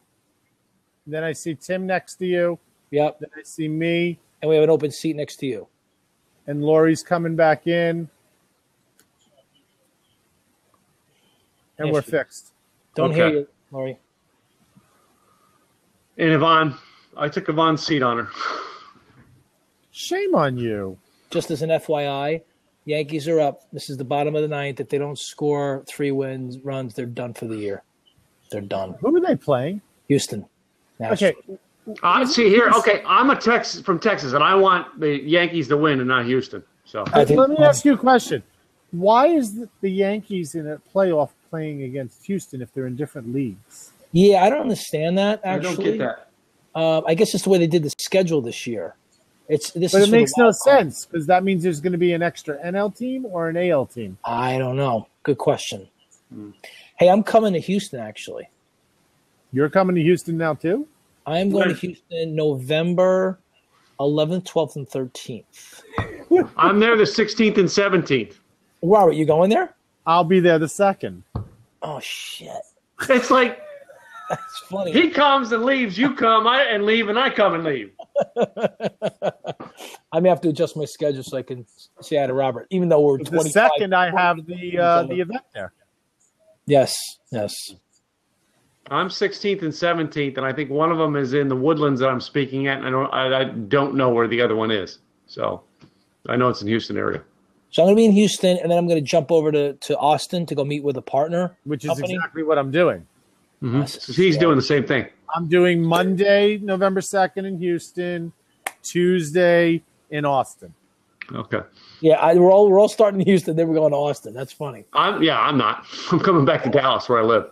Then I see Tim next to you. Yep. Then I see me. And we have an open seat next to you. And Lori's coming back in. And Yes, we're we- fixed. Don't Okay. hear you, Lori. and Yvonne, I took Yvonne's seat on her. Shame on you. Just as an FYI, Yankees are up. This is the bottom of the ninth. If they don't score 3 runs, they're done for the year. They're done. Who are they playing? Houston. Okay. See here, okay, I'm from Texas, and I want the Yankees to win and not Houston. So I think- Let me ask you a question. Why is the Yankees in a playoff playing against Houston if they're in different leagues? Yeah, I don't understand that, I actually. don't get that. I guess it's the way they did the schedule this year. This But is it for makes the no wild card. sense because that means there's going to be an extra NL team or an AL team. I don't know. Good question. Hey, I'm coming to Houston, actually. You're coming to Houston now too? I'm going to When? Houston November 11th, 12th, and 13th. I'm there the 16th and 17th. Robert, you going there? I'll be there the 2nd. Oh, shit. It's like That's funny. he comes and leaves, you come and leave, and I come and leave. I may have to adjust my schedule so I can say hi to Robert, even though we're The 25. 2nd, I have the event there. Yes, yes. I'm 16th and 17th, and I think one of them is in the Woodlands that I'm speaking at, and I don't know where the other one is. So I know it's in Houston area. So I'm going to be in Houston, and then I'm going to jump over to Austin to go meet with a partner. Which is company. exactly what I'm doing. So he's doing the same thing. I'm doing Monday, November 2nd in Houston, Tuesday in Austin. Okay. Yeah, we're all starting in Houston, then we're going to Austin. That's funny. I'm not. I'm coming back to Dallas where I live.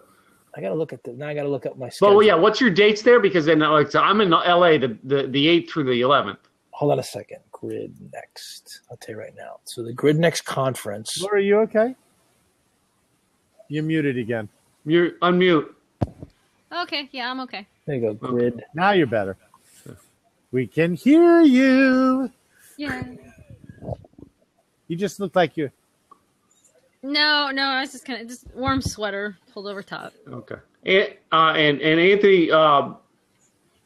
I got to look at this. Now I got to look up my schedule. Well, yeah. What's your dates there? Because then, like, so I'm in LA the 8th through the 11th. Hold on a second. Grid Next. I'll tell you right now. So the Grid Next conference. Laura, are you okay? You're muted again. You unmute. Okay, yeah, I'm okay. There you go. Grid. Now you're better. We can hear you. Yeah. You just look like you. No, I was just kind of just warm sweater pulled over top. Okay. And Anthony,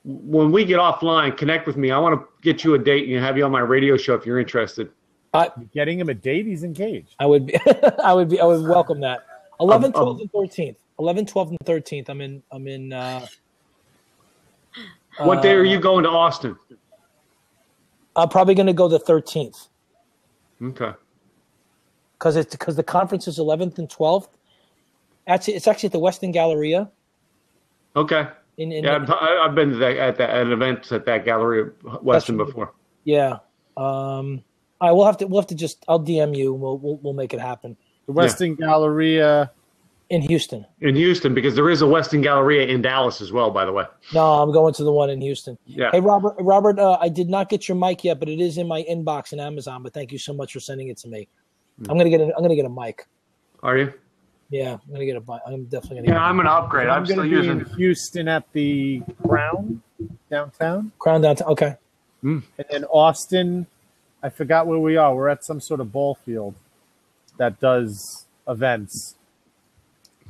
when we get offline, connect with me. I want to get you a date and have you on my radio show if you're interested. You're getting him a date. He's engaged. I would be. I would welcome that. 11th, 12th, and 13th. 11th, 12th, and 13th. I'm in. What day are you going to Austin? I'm probably going to go the 13th Okay. because the conference is 11th and 12th. Actually, it's actually at the Westin Galleria. Okay. Yeah, I've been to that at an event at that Galleria Weston before. Yeah. All right, we'll have to just. I'll DM you. We'll make it happen The Westin Galleria. in Houston. In Houston, because there is a Weston Galleria in Dallas as well, by the way. No, I'm going to the one in Houston. Yeah. Hey, Robert, I did not get your mic yet, but it is in my inbox in Amazon. But thank you so much for sending it to me. I'm gonna get a mic. Are you? Yeah, I'm gonna get a mic. I'm definitely gonna. Yeah, get I'm going to upgrade. I'm I'm going still to be using. in Houston at the Crown downtown. Crown Downtown. Okay. And then Austin, I forgot where we are. We're at some sort of ball field that does events.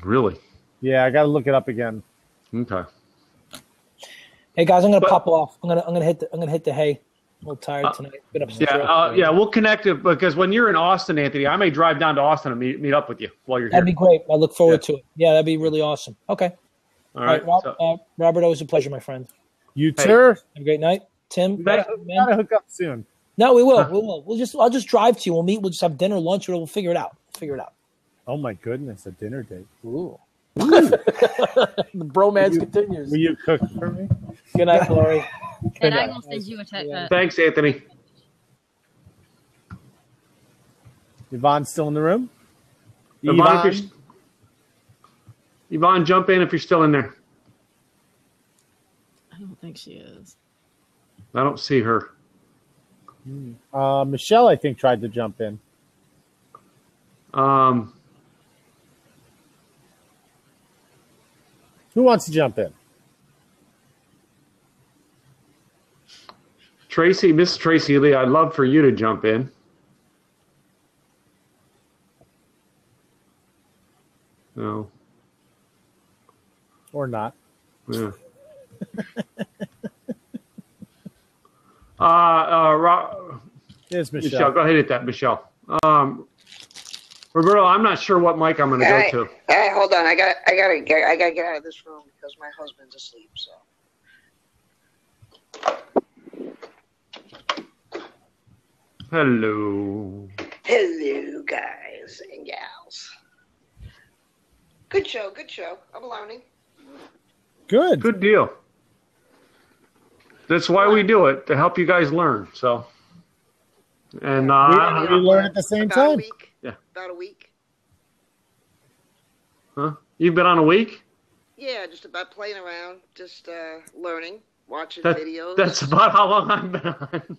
Really? Yeah, I got to look it up again. Okay. Hey guys, I'm gonna pop off. I'm gonna hit the hay. I'm a little tired tonight. Been up since Yeah, we'll connect it because when you're in Austin, Anthony, I may drive down to Austin and meet up with you while you're here. That'd be great. I look forward to it. Yeah, that'd be really awesome. Okay. All right. Robert, always a pleasure, my friend. You Hey. too. Have a great night, Tim. Got to hook up soon. No, we will. We will. I'll just drive to you. We'll meet. We'll just have dinner, lunch, or we'll figure it out. Oh my goodness, a dinner date. Ooh. The bromance continues. Will you cook for me? Good night, Lori. And I will send you a text. Thanks, Anthony. Yvonne's still in the room? Yvonne, jump in if you're still in there. I don't think she is. I don't see her. Michelle, I think, tried to jump in. Who wants to jump in? Tracy, Miss Tracy Lee, I'd love for you to jump in. No. Or not. Yeah. There's Michelle. Michelle, go ahead at that, Michelle. Roberto, I'm not sure what mic I'm going to go to. Hey, hold on. I gotta get out of this room because my husband's asleep. So. Hello. Hello, guys and gals. Good show. Good show. I'm learning. Good. Good deal. That's why we do it, to help you guys learn. So, and we learn at the same about time. A week. Yeah. About a week. Huh? You've been on a week? Yeah, just about playing around, just learning, watching videos. That's about how long I've been on.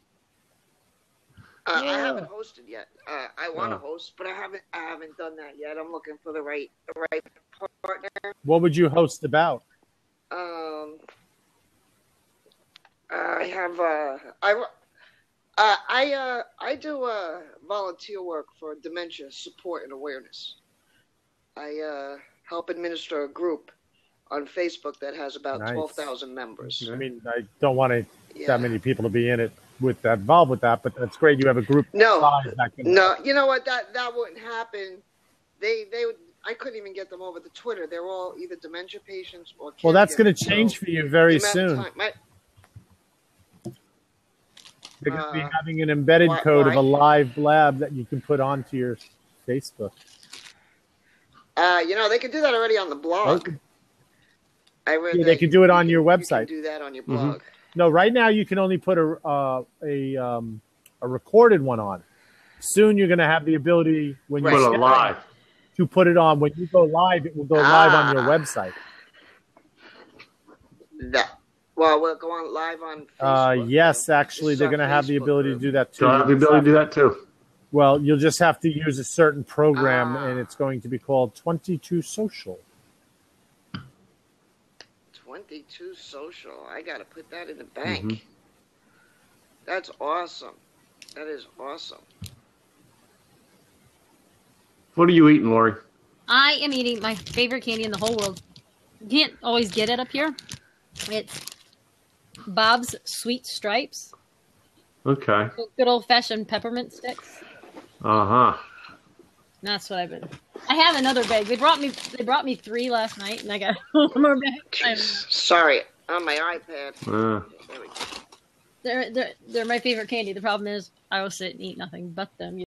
I haven't hosted yet. I want to host, but I haven't done that yet. I'm looking for the right partner. What would you host about? I have I do volunteer work for dementia support and awareness. I help administer a group on Facebook that has about 12,000 members. I mean, I don't want that many people to be in it involved with that, but that's great. You have a group. No, you know what? That wouldn't happen. They would. I couldn't even get them over to Twitter. They're all either dementia patients or. Well, that's going to change for you very soon. They're going to be having an embedded code of a live lab that you can put onto your Facebook. They can do that already on the blog. They can do it on your website. You can do that on your blog. No, right now you can only put a recorded one on. Soon you're going to have the ability when you put it live to put it on. When you go live, it will go live on your website. We'll go on live on Facebook. Yes, actually, they're going to have the ability to do that too. They'll have the ability to do that too. Well, you'll just have to use a certain program, and it's going to be called 22 Social. 22 Social. I got to put that in the bank. That's awesome. That is awesome. What are you eating, Lori? I am eating my favorite candy in the whole world. You can't always get it up here. It's Bob's Sweet Stripes. Okay. Good old-fashioned peppermint sticks. Uh-huh. That's what I've been. I have another bag. They brought me 3 last night, and I got one more bag. Sorry, on my iPad. They're my favorite candy. The problem is I will sit and eat nothing but them.